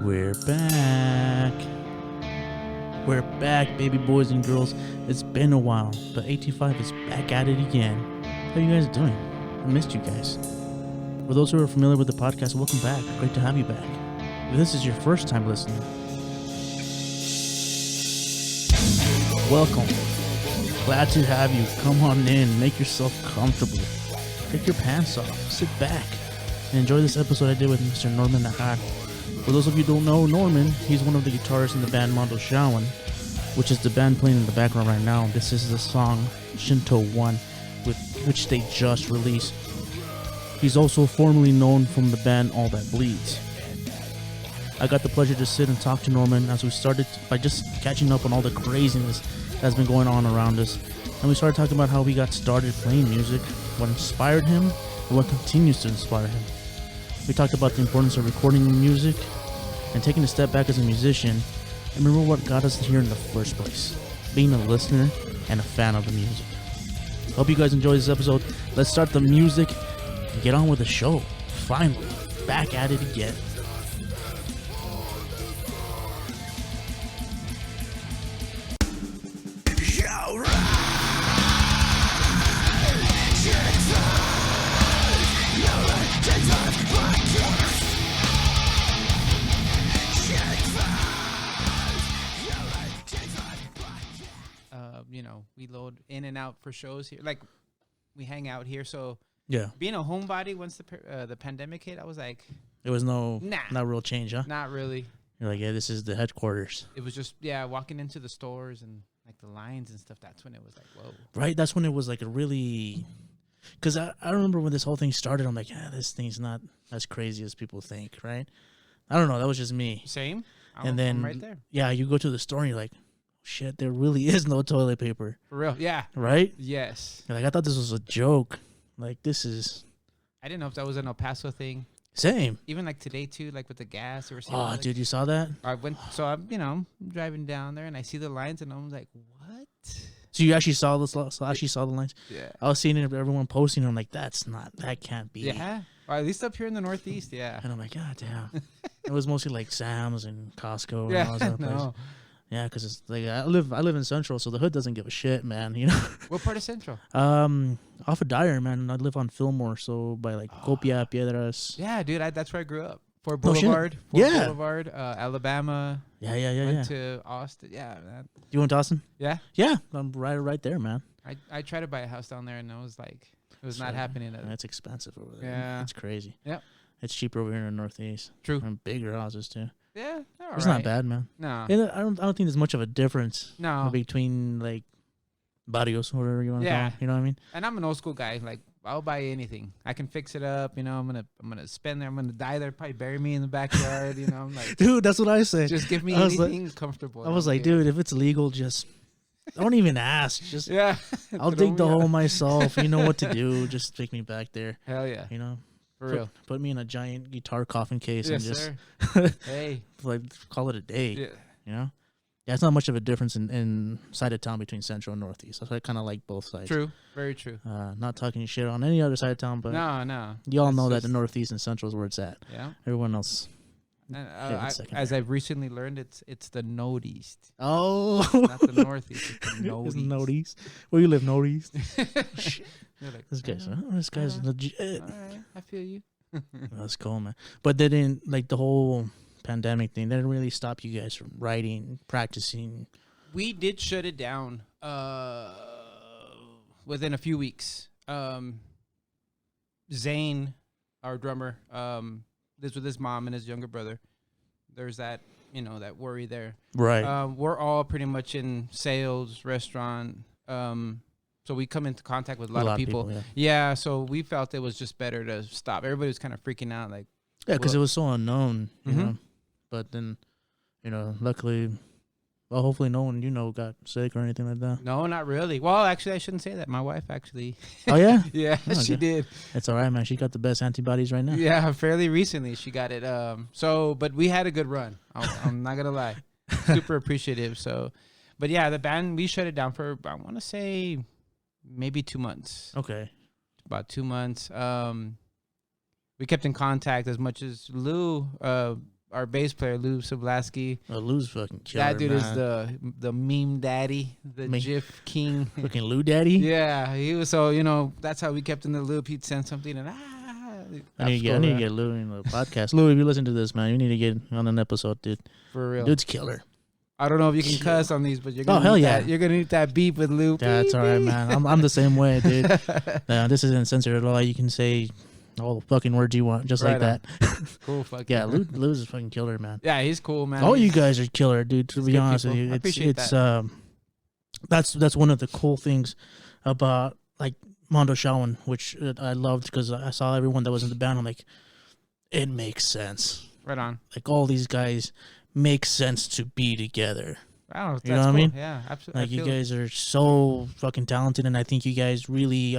We're back. We're back, baby boys and girls. It's been a while, but 825 is back at it again. How you guys doing? I missed you guys. For those who are familiar with the podcast, welcome back. Great to have you back. If this is your first time listening, welcome. Glad to have you. Come on in. Make yourself comfortable. Take your pants off. Sit back and enjoy this episode I did with Mr. Norman Najar. For those of you who don't know Norman, he's one of the guitarists in the band Mondoshawan, which is the band playing in the background right now. This is the song Shinto 1, which they just released. He's also formerly known from the band All That Bleeds. I got the pleasure to sit and talk to Norman as we started by just catching up on all the craziness that's been going on around us. And we started talking about how he got started playing music, what inspired him, and what continues to inspire him. We talked about the importance of recording music and taking a step back as a musician, and remember what got us here in the first place, being a listener and a fan of the music. Hope you guys enjoy this episode. Let's start the music and get on with the show. Finally, back at it again. We load in and out for shows here. Like, we hang out here. So, Yeah, being a homebody, once the pandemic hit, I was like, there was not nah, real change, huh? not really. You're like, yeah, this is the headquarters. It was just, walking into the stores and, like, the lines and stuff. That's when it was like, whoa. Right? That's when it was like a really... Because I remember when this whole thing started, I'm like, this thing's not as crazy as people think, right? I don't know. That was just me. Same. And then, I'm right there. Yeah, you go to the store and you're like, shit, there really is no toilet paper. For real. Yeah. Right? Yes. You're like, I thought this was a joke. Like, this is... I didn't know if that was an El Paso thing. Same. Even like today, too, like with the gas. Or something. Oh, dude, you saw that? I went, so I'm driving down there and I see the lines and I'm like, what? So you actually saw the lines? Yeah. I was seeing everyone posting. I'm like, that can't be. Yeah. Or at least up here in the Northeast, yeah. And I'm like, God damn. It was mostly like Sam's and Costco and all Yeah, those other places. no. Yeah, because it's like I live in Central, so the hood doesn't give a shit, man. You know. What part of Central? Off of Dyer, man. I live on Fillmore, so by like Copia, Piedras. Yeah, dude, that's where I grew up. Fort No shit. Boulevard. Yeah. Boulevard, Alabama. Yeah. Went to Austin. Yeah, man. You went to Austin? Yeah. Yeah, I'm right there, man. I tried to buy a house down there, and I was like, it was not happening. It's expensive over there. Yeah. It's crazy. Yep. It's cheaper over here in the Northeast. True. And bigger houses too. Yeah, It's not bad, man. No. And I don't think there's much of a difference. No. Between like barrios or whatever you want to call it. You know what I mean? And I'm an old school guy. Like, I'll buy anything. I can fix it up. I'm gonna spend there. I'm gonna die there. Probably bury me in the backyard. I'm like, dude, that's what I say. Just give me I was anything comfortable. I was like, dude, if it's legal, just don't even ask. Just yeah. I'll dig the hole myself. You know what to do. Just take me back there. Hell yeah. For real. Put me in a giant guitar coffin case Yes, and just sir. Hey. like call it a day. Yeah. Yeah, it's not much of a difference in side of town between Central and Northeast. So I kind of like both sides. True. Very true. Not talking shit on any other side of town, but no. you all know that the Northeast and Central is where it's at. Yeah. Everyone else. And, as I've recently learned, it's the Northeast. Oh, not the Northeast. It's the Northeast. It's Northeast. Where you live, Northeast? Like, this guy's legit. All right, I feel you. That's cool, man. But they didn't like the whole pandemic thing. They didn't really stop you guys from writing, practicing. We did shut it down within a few weeks. Zane, our drummer, lives with his mom and his younger brother. There's that, that worry there. Right. We're all pretty much in sales, restaurant. So we come into contact with a lot of people. Yeah, so we felt it was just better to stop. Everybody was kind of freaking out. Like, yeah, because it was so unknown, you know. But then, luckily, well, hopefully no one, got sick or anything like that. No, not really. Well, actually, I shouldn't say that. My wife actually. Oh, yeah? Yeah, she did. It's all right, man. She got the best antibodies right now. Yeah, fairly recently she got it. But we had a good run. I'm not going to lie. Super appreciative. So, but yeah, the band, we shut it down for, I want to say, maybe 2 months. Okay. About 2 months. We kept in contact as much as Lou, our bass player Lou Soblaski. Lou's fucking killer. That dude man. is the meme daddy, the GIF king. Fucking Lou Daddy. Yeah, he was. So that's how we kept in the loop. He'd send something and I need to get Lou in the podcast. Lou, if you listen to this, man, you need to get on an episode, dude. For real, dude's killer. I don't know if you can cuss on these, but you're gonna hell yeah, you're gonna need that beep with Lou. Yeah, that's all right, man. I'm the same way, dude. This isn't censored at all. You can say all the fucking words you want, just right like that. Cool, fuck yeah. Lou's a fucking killer, man. Yeah, he's cool, man. All you guys are killer, dude. To be honest with you, it's that's one of the cool things about like Mondoshawan, which I loved because I saw everyone that was in the band. I'm like, it makes sense. Right on. Like all these guys make sense to be together. Wow, you know what I mean? Yeah, absolutely. Like you guys are so fucking talented, and I think you guys really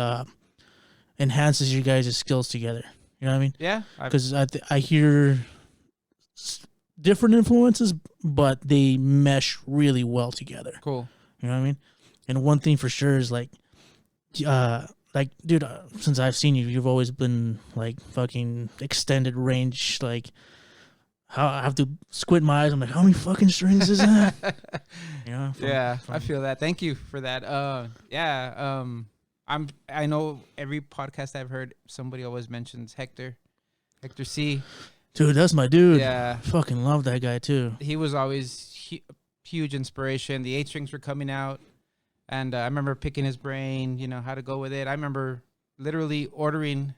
enhances you guys' skills together. You know what I mean? Yeah. Because I hear different influences, but they mesh really well together. Cool. You know what I mean? And one thing for sure is like, dude, since I've seen you, you've always been like fucking extended range. Like, how I have to squint my eyes. I'm like, how many fucking strings is that? You know? I feel that. Thank you for that. I know every podcast I've heard, somebody always mentions Hector C. Dude, that's my dude. Yeah. Fucking love that guy too. He was always huge inspiration. The 8 strings were coming out, and I remember picking his brain, how to go with it. I remember literally ordering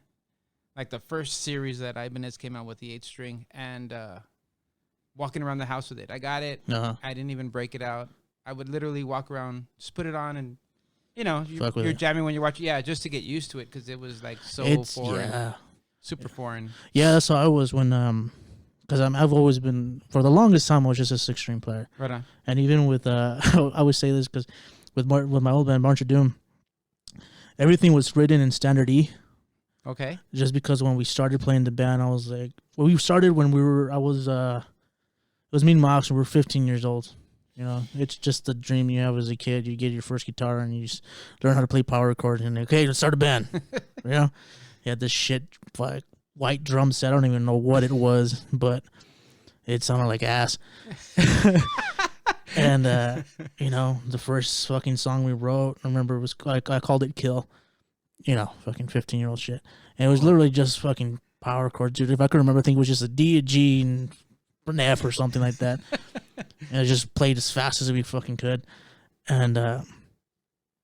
like the first series that Ibanez came out with, the 8 string, and walking around the house with it. I got it. Uh-huh. I didn't even break it out. I would literally walk around, just put it on, and you're jamming when you're watching. Yeah, just to get used to it, because it was like foreign. Yeah. Super foreign. Yeah, that's how I was when because I've always been, for the longest time I was just a 6-string player. Right on. And even with I would say this because with my old band March of Doom, everything was written in standard E. Okay. Just because when we started playing the band, I was like, well, we started when it was me and Miles, and we were 15 years old. It's just the dream you have as a kid. You get your first guitar and you just learn how to play power chords, and okay, let's start a band. You had this shit like white drum set. I don't even know what it was, but it sounded like ass. And the first fucking song we wrote, I remember, was I called it Kill. Fucking 15-year-old shit. And it was literally just fucking power chords, dude. If I could remember, I think it was just a D, a G, and an F or something like that. And I just played as fast as we fucking could. And and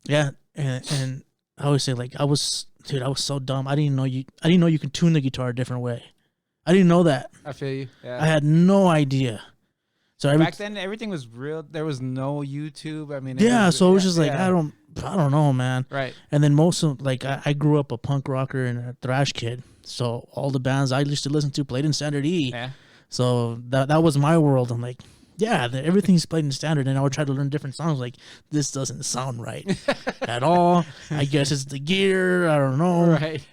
I always say, like, I was so dumb. I didn't know you could tune the guitar a different way. I didn't know that. I feel you. Yeah. I had no idea. So back then everything was real. There was no YouTube. I mean, it was just like, I don't know, man. Right. And then most of, like, I grew up a punk rocker and a thrash kid, so all the bands I used to listen to played in standard E. Yeah. So that was my world. I'm like, yeah, everything's played in standard, and I would try to learn different songs. Like, this doesn't sound right at all. I guess it's the gear. I don't know. Right.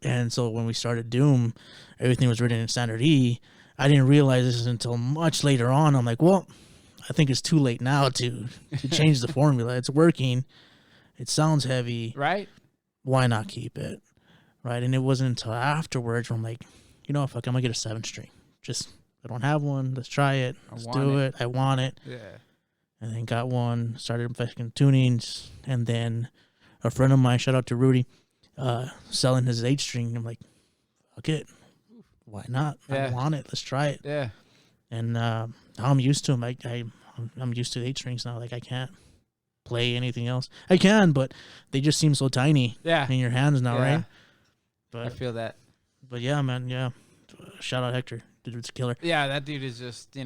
And so when we started Doom, everything was written in standard E. I didn't realize this until much later on. I'm like, well, I think it's too late now to change the formula. It's working. It sounds heavy. Right. Why not keep it? Right. And it wasn't until afterwards where I'm like, fuck, I'm going to get a 7-string. I don't have one. Let's try it. Let's do it. I want it. Yeah. And then got one, started fucking tunings. And then a friend of mine, shout out to Rudy, selling his 8-string. I'm like, fuck it. Why not? Yeah. I want it. Let's try it. Yeah. And I'm used to them. I'm used to the 8-strings now. Like, I can't play anything else. I can, but they just seem so tiny in your hands now, right? But I feel that. But yeah, man, yeah. Shout out Hector. Dude's a killer. Yeah, that dude is just,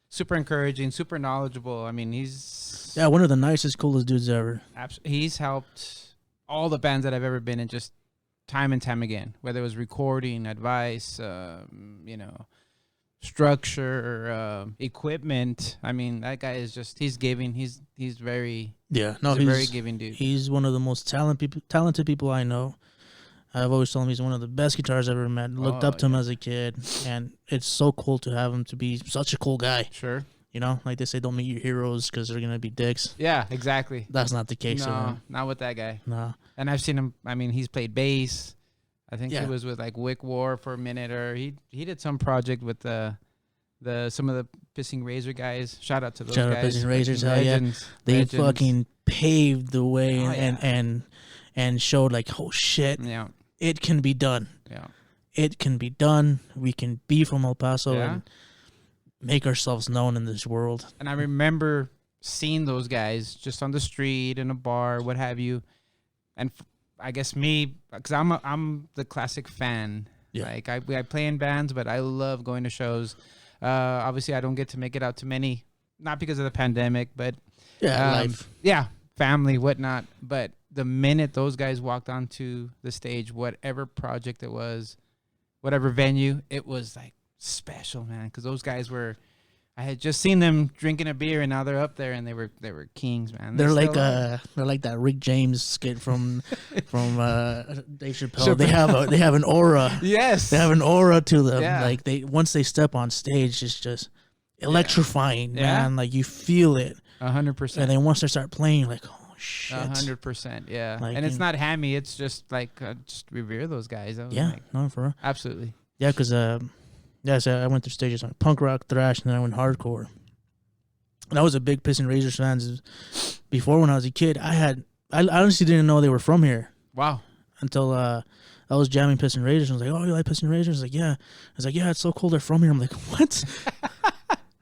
super encouraging, super knowledgeable. I mean, he's... Yeah, one of the nicest, coolest dudes ever. He's helped all the bands that I've ever been in just time and time again, whether it was recording, advice, structure, equipment. I mean, that guy is just, he's giving. He's very... Yeah, he's a very giving dude. He's one of the most talented people I know. I've always told him he's one of the best guitarists I've ever met. Looked up to him as a kid, and it's so cool to have him to be such a cool guy. Sure. Like they say, don't meet your heroes because they're going to be dicks. Yeah, exactly. That's not the case. No, not with that guy. No. And I've seen him, I mean, he's played bass. I think he was with like Wick War for a minute, or he did some project with some of the Pissing Razor guys. Shout out to those Shout out guys. Pissing Razors, Fucking hell yeah. legends, They legends. fucking paved the way Oh, yeah. and showed like, oh shit, Yeah, it can be done. yeah, It can be done. We can be from El Paso Yeah. and make ourselves known in this world. and I remember seeing those guys just on the street, in a bar, what have you. And I guess me, because I'm the classic fan. Yeah. Like I play in bands, but I love going to shows. Obviously, I don't get to make it out to many, not because of the pandemic, but Yeah, life. yeah, family, whatnot. But the minute those guys walked onto the stage, whatever project it was, whatever venue, it was like special, man. Because those guys were, I had just seen them drinking a beer, and now they're up there, and they were kings, man. They're like still are. they're like that Rick James skit from Dave Chappelle. They have an aura. Yes, They have an aura to them. Yeah. Like once they step on stage, it's just electrifying, Yeah. man. Like you feel it. 100%. And then once they start playing, you're like, oh shit. 100%, yeah. Like, and it's you- not hammy. It's just like just revere those guys. I was Yeah, like, no, for real. absolutely. Yeah, because so I went through stages like punk rock, thrash, and then I went hardcore. And I was a big Pissing Razors fan. Before, when I was a kid, I honestly didn't know they were from here Wow. until I was jamming Pissing Razors. I was like, oh, you like Pissing Razors? I was like, yeah. I was like, yeah, it's so cool they're from here. I'm like, what?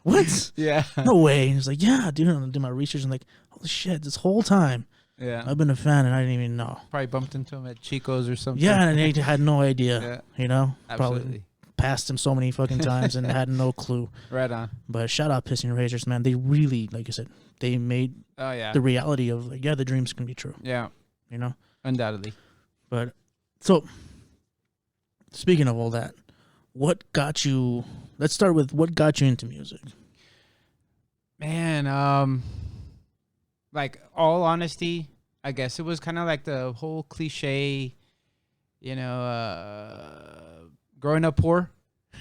What? Yeah. No way. He was like, yeah, dude. And I did my research and like, holy shit, this whole time Yeah. I've been a fan and I didn't even know. Probably bumped into him at Chico's or something. Yeah, and I had no idea. Yeah. You know, Absolutely. probably passed him so many fucking times and had no clue. Right on. But shout out Pissing Razors, man. They really, like I said, they made Oh, yeah. the reality of like, yeah, the dreams can be true. Yeah. You know. Undoubtedly. But so, speaking of all that, what got you? Let's start with what got you into music. Man, like, all honesty, I guess it was kind of like the whole cliche, growing up poor,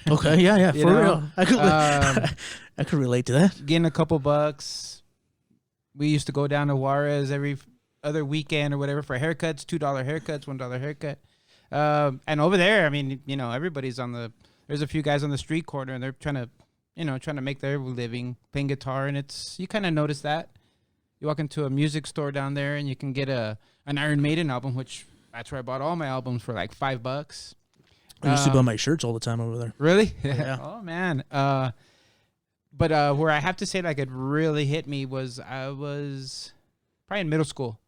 Okay, yeah, You for know, real. I could, um, I could relate to that. getting a couple bucks. We used to go down to Juarez every other weekend or whatever for haircuts, $2 haircuts, $1 haircut. And over there, I mean, everybody's there's a few guys on the street corner and they're trying to make their living playing guitar. And you kind of notice that. You walk into a music store down there and you can get an Iron Maiden album, which that's where I bought all my albums for like $5. I used to buy my shirts all the time over there. Really? Yeah. Oh, man. But where I have to say, like, it really hit me was I was probably in middle school.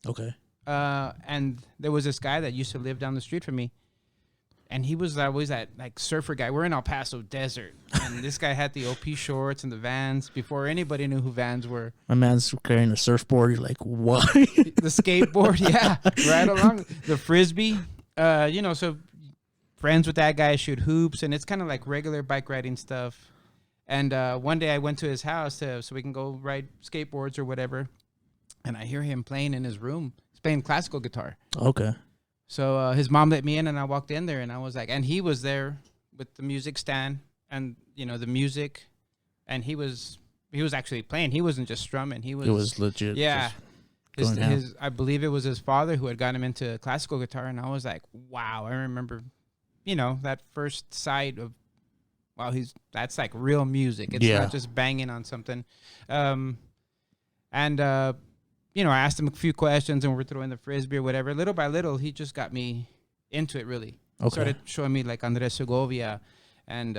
Okay. And there was this guy that used to live down the street from me. And he was always that, like, surfer guy. We're in El Paso desert. And this guy had the OP shorts and the Vans before anybody knew who Vans were. My man's carrying a surfboard. You're like, what? The skateboard, yeah. Right along. The Frisbee. So friends with that guy, shoot hoops. And it's kind of like regular bike riding stuff. And one day I went to his house so we can go ride skateboards or whatever. And I hear him playing in his room. He's playing classical guitar. Okay. So his mom let me in and I walked in there and I was like, and he was there with the music stand and, the music. And he was actually playing. He wasn't just strumming. It was legit. Yeah. just going down. I believe it was his father who had gotten him into classical guitar. And I was like, wow, I remember, that first sight of, wow, that's like real music. It's not just banging on something. I asked him a few questions and we're throwing the Frisbee or whatever. Little by little, he just got me into it, really. Okay. Started showing me like Andres Segovia. And,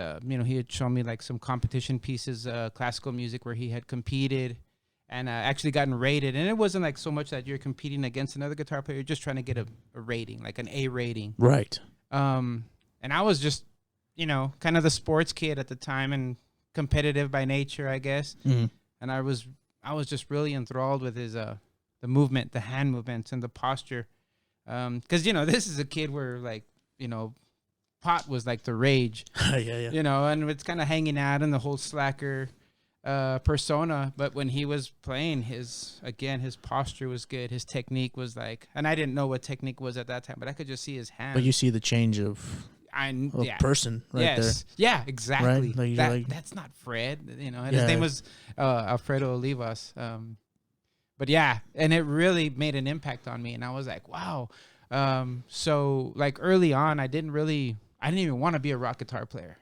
he had shown me like some competition pieces, classical music where he had competed and actually gotten rated. And it wasn't like so much that you're competing against another guitar player. You're just trying to get a rating, like an A rating. Right. And I was just, kind of the sports kid at the time and competitive by nature, I guess. Mm-hmm. And I was just really enthralled with his the movement, the hand movements, and the posture. Because this is a kid where like pot was like the rage. Yeah. And it's kind of hanging out in the whole slacker persona. But when he was playing, his posture was good. His technique was like, and I didn't know what technique was at that time, but I could just see his hand. But you see the change of person right there. Yeah, exactly. Right? Like, that's not Fred. And his name was Alfredo Olivas. But yeah, and it really made an impact on me. And I was like, wow. So like early on, I didn't even want to be a rock guitar player.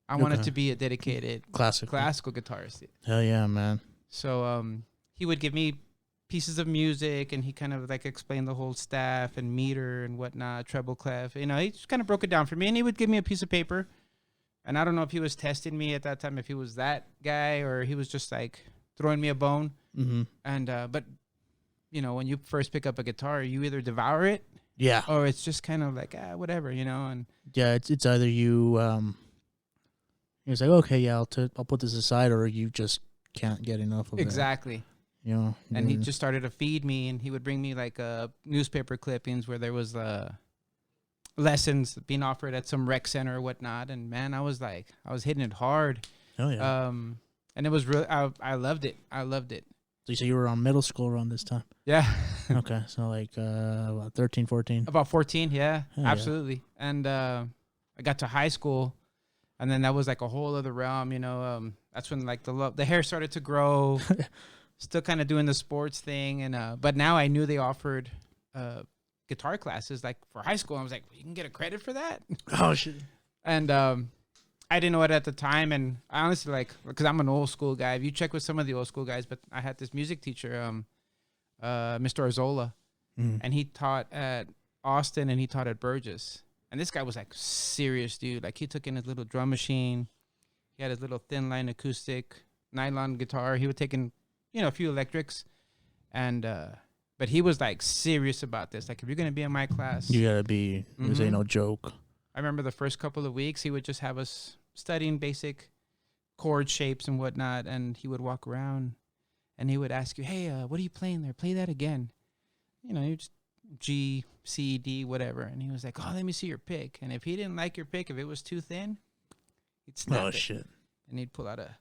I wanted to be a dedicated classical guitarist. Hell yeah, man. So he would give me pieces of music, and he kind of like explained the whole staff and meter and whatnot, treble clef. You know, he just kind of broke it down for me, and he would give me a piece of paper. And I don't know if he was testing me at that time, if he was that guy, or he was just like throwing me a bone. Mm-hmm. And but you know, when you first pick up a guitar, you either devour it, yeah, or it's just kind of like whatever, you know. And yeah, it's either you it's like, okay, yeah, I'll put this aside, or you just can't get enough of it. Exactly. You know, and he just started to feed me, and he would bring me like newspaper clippings where there was lessons being offered at some rec center or whatnot. And man, I was hitting it hard. Oh yeah. And it was really, I loved it. I loved it. So you say you were on middle school around this time? Yeah. Okay, so like 13, 14. About 14, yeah, oh, absolutely. Yeah. And I got to high school, and then that was like a whole other realm, you know. That's when like the hair started to grow. Still kind of doing the sports thing, and but now I knew they offered guitar classes like for high school. I was like, you can get a credit for that. Oh shit! And I didn't know it at the time, and I honestly because I'm an old school guy. If you check with some of the old school guys, but I had this music teacher, Mr. Arzola, and he taught at Austin and he taught at Burgess. And this guy was like serious dude. Like he took in his little drum machine, he had his little thin line acoustic nylon guitar. He would take in a few electrics, and but he was like serious about this. Like, if you're gonna be in my class, you gotta be. This ain't no joke. I remember the first couple of weeks, he would just have us studying basic chord shapes and whatnot, and he would walk around, and he would ask you, "Hey, what are you playing there? Play that again." You know, you just G, C, D, whatever. And he was like, "Oh, let me see your pick." And if he didn't like your pick, if it was too thin, he'd snap it. Shit! And he'd pull out a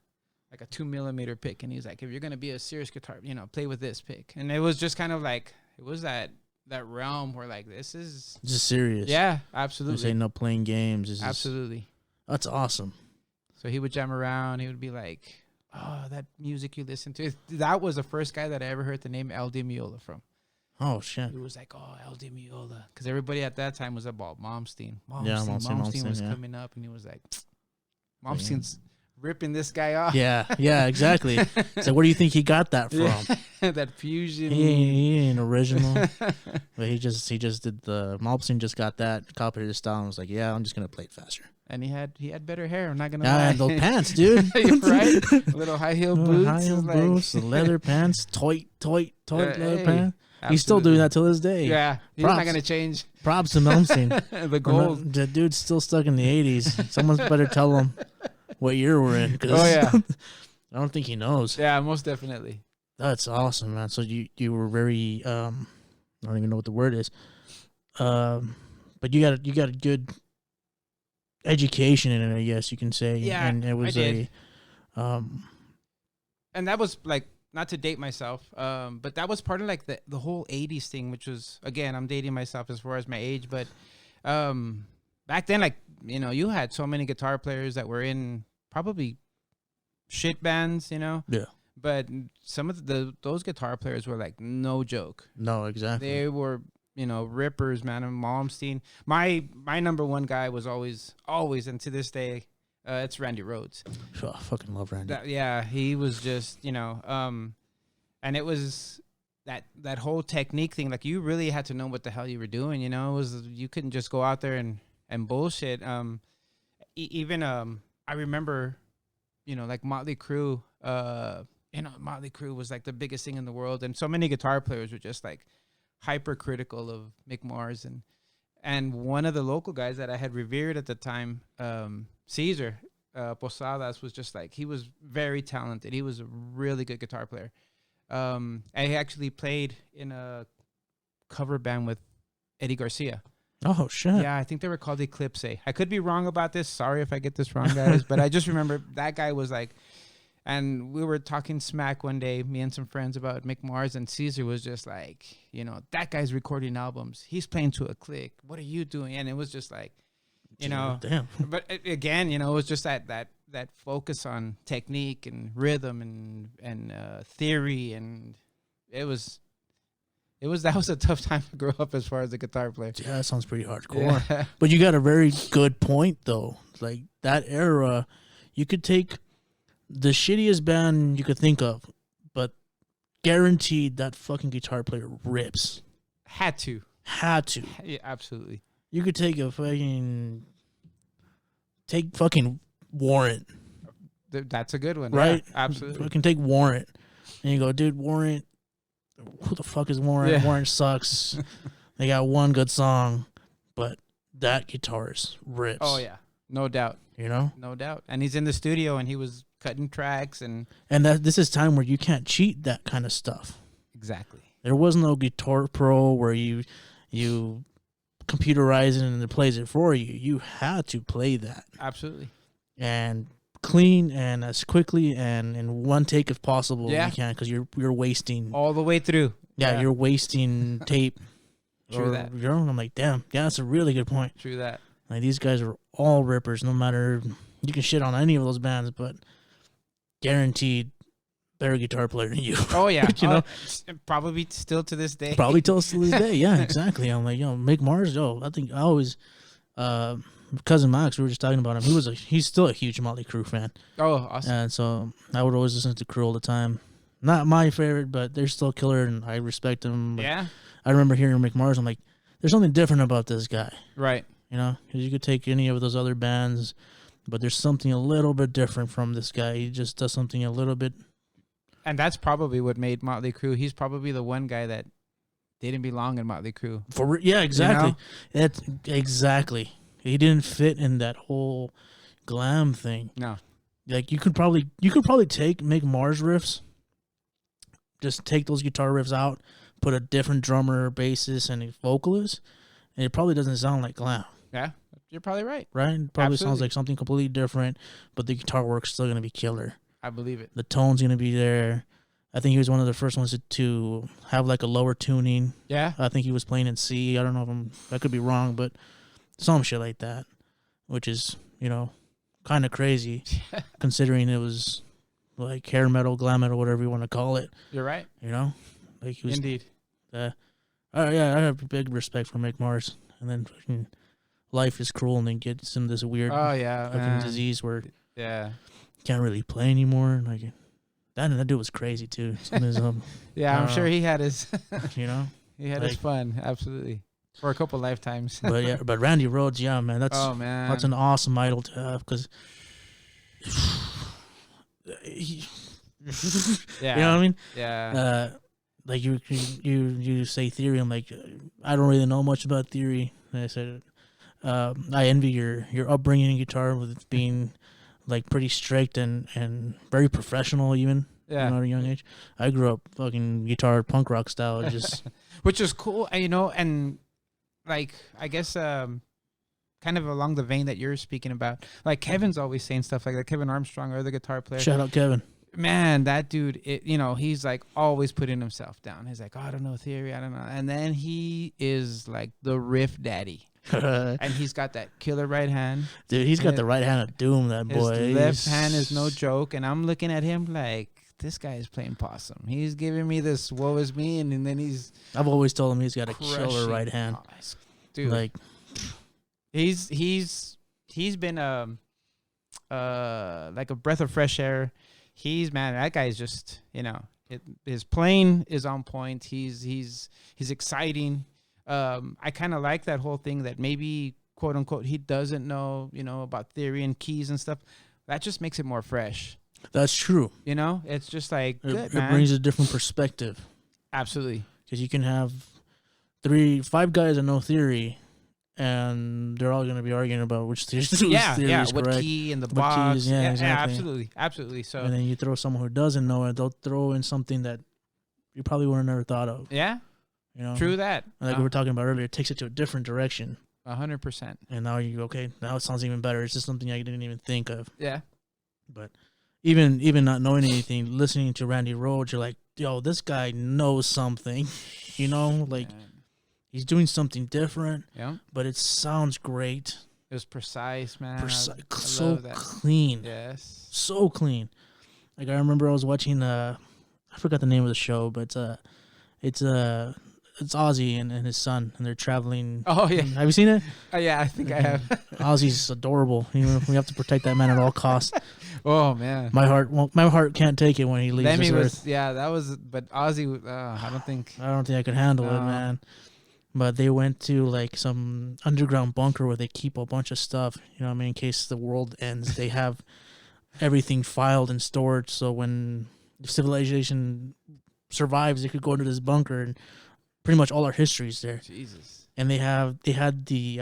2mm pick, and he's like, if you're gonna be a serious guitar, play with this pick. And it was just kind of like, it was that realm where like, this is serious. Yeah, absolutely. This ain't no playing games. Absolutely. That's awesome. So he would jam around. He would be like, "Oh, that music you listen to." That was the first guy that I ever heard the name El Di Meola from. Oh shit! He was like, "Oh, El Di Meola," because everybody at that time was about Malmsteen. Malmsteen was coming up, and he was like, "Malmsteen's ripping this guy off." Yeah, exactly. So where do you think he got that from? That fusion. He ain't original. But he just did the Malmsteen just got that, copied his style, and was like, "Yeah, I'm just gonna play it faster." And he had better hair. I'm not gonna lie. And those pants, dude. Right? Little high heel boots. The leather pants, tight leather pants. He's still doing that till this day. Yeah, he's not gonna change. Props to Malmsteen. The gold. The dude's still stuck in the 80s. Someone's better tell him what year we're in. Oh yeah. I don't think he knows. Yeah, most definitely. That's awesome, man. So you were very I don't even know what the word is. But you got a good education in it, I guess you can say. Yeah, and it was and that was like, not to date myself, but that was part of like the whole 80s thing, which was, again, I'm dating myself as far as my age, but back then, like, you had so many guitar players that were in probably shit bands, Yeah. But some of those guitar players were like no joke. No, exactly. They were, rippers, man. And Malmsteen. My number one guy was always, and to this day, it's Randy Rhoads. Oh, I fucking love Randy. He was just, and it was that whole technique thing. Like, you really had to know what the hell you were doing. You couldn't just go out there and bullshit. Even I remember, like Motley Crue. Motley Crue was like the biggest thing in the world, and so many guitar players were just like hypercritical of Mick Mars, and one of the local guys that I had revered at the time, Caesar Posadas, was just like, he was very talented. He was a really good guitar player. And he actually played in a cover band with Eddie Garcia. Oh shit! Yeah, I think they were called Eclipse. I could be wrong about this. Sorry if I get this wrong, guys. But I just remember that guy was like, and we were talking smack one day, me and some friends, about Mick Mars, and Caesar was just like, that guy's recording albums. He's playing to a click. What are you doing? And it was just like, damn. But again, it was just that focus on technique and rhythm and theory, and that was a tough time to grow up as far as a guitar player. Yeah, that sounds pretty hardcore. Yeah. But you got a very good point though. Like, that era, You could take the shittiest band you could think of, but guaranteed that fucking guitar player rips. Had to. Yeah, absolutely. You could take fucking Warrant. That's a good one, right? Yeah, absolutely. Fucking take Warrant, and you go, dude, Warrant. Who the fuck is Warrant? Yeah. Warrant sucks. They got one good song, but that guitarist rips. Oh yeah, no doubt. You know, no doubt. And he's in the studio, and he was cutting tracks, and this is time where you can't cheat that kind of stuff. Exactly. There was no Guitar Pro where you computerize it and it plays it for you. You had to play that. Absolutely. And clean and as quickly and in one take if possible. Yeah. You can, because you're wasting all the way through. Yeah, you're wasting tape. True that. You know, I'm like, damn, yeah, that's a really good point. True that. Like, these guys are all rippers. No matter, you can shit on any of those bands, but guaranteed better guitar player than you. Oh yeah, you know, probably still to this day. Probably till this day. Yeah, exactly. I'm like, Mick Mars. I think I always. Cousin Max, we were just talking about him. He's still a huge Motley Crue fan. Oh, awesome! And so I would always listen to Crue all the time. Not my favorite, but they're still killer, and I respect them. Yeah. I remember hearing Mick Mars. I'm like, there's something different about this guy. Right. You know, because you could take any of those other bands, but there's something a little bit different from this guy. He just does something a little bit. And that's probably what made Motley Crue. He's probably the one guy that didn't belong in Motley Crue. Yeah, exactly. You know? Exactly. He didn't fit in that whole glam thing. No. Like, you could probably make Mars riffs, just take those guitar riffs out, put a different drummer, bassist, and a vocalist, and it probably doesn't sound like glam. Yeah, you're probably right. Right? It probably Absolutely. sounds like something completely different, but the guitar work's still going to be killer. I believe it. The tone's going to be there. I think he was one of the first ones to have like a lower tuning. Yeah. I think he was playing in C. I don't know if I could be wrong, but some shit like that, which is, kind of crazy considering it was like hair metal, glam metal, whatever you want to call it. You're right. Like he was. Indeed. Yeah, I have big respect for Mick Mars, and then fucking Life is Cruel, and then gets him this weird fucking disease where can't really play anymore. Like that dude was crazy too. Yeah, I'm sure he had his. He had his fun. Absolutely. For a couple lifetimes. but Randy Rhoads, yeah, man, that's an awesome idol to have, because you know what I mean? Yeah. Like you say Theory, I'm like, I don't really know much about Theory. And I said, I envy your upbringing in guitar, with it being like pretty strict and very professional, even. Yeah. At a young age. I grew up fucking guitar punk rock style, just which is cool, and like, I guess kind of along the vein that you're speaking about. Like, Kevin's always saying stuff like that. Kevin Armstrong, or the guitar player. Shout out Kevin. Man, that dude, he's like always putting himself down. He's like, I don't know Theory, I don't know. And then he is like the riff daddy. And he's got that killer right hand. Dude, he's got the right hand of doom, that boy. His left hand is no joke. And I'm looking at him like, this guy is playing possum. He's giving me this woe is me, and then I've always told him he's got a killer right hand. Dude. Like, he's been like a breath of fresh air. That guy's just, his playing is on point. He's exciting. I kind of like that whole thing that maybe, quote unquote, he doesn't know, about theory and keys and stuff. That just makes it more fresh. That's true. It's just like, it brings a different perspective. Absolutely. Because you can have 5 guys that know Theory, and they're all going to be arguing about which theory is correct. What key in the box. Keys, exactly. Absolutely. So, and then you throw someone who doesn't know it, they'll throw in something that you probably would have never thought of. Yeah. True that. Like we were talking about earlier, it takes it to a different direction. 100%. And now now it sounds even better. It's just something I didn't even think of. Yeah. But even not knowing anything, listening to Randy Rhoads, you're like, yo, this guy knows something. Like, he's doing something different. Yeah. But it sounds great. It was precise, man. So clean. Yes. So clean. Like, I remember I was watching I forgot the name of the show, but it's it's Ozzy and his son, and they're traveling. Oh yeah. Have you seen it? Yeah, I think I have. Ozzy's adorable. We have to protect that man at all costs. Oh man. My heart can't take it when he leaves Lemmy this was earth. that was, but Ozzy, I don't think. I don't think I could handle it, No. man. But they went to like some underground bunker where they keep a bunch of stuff. You know what I mean? In case the world ends, they have everything filed and stored. So when civilization survives, they could go into this bunker, and pretty much all our history is there. Jesus. And they had the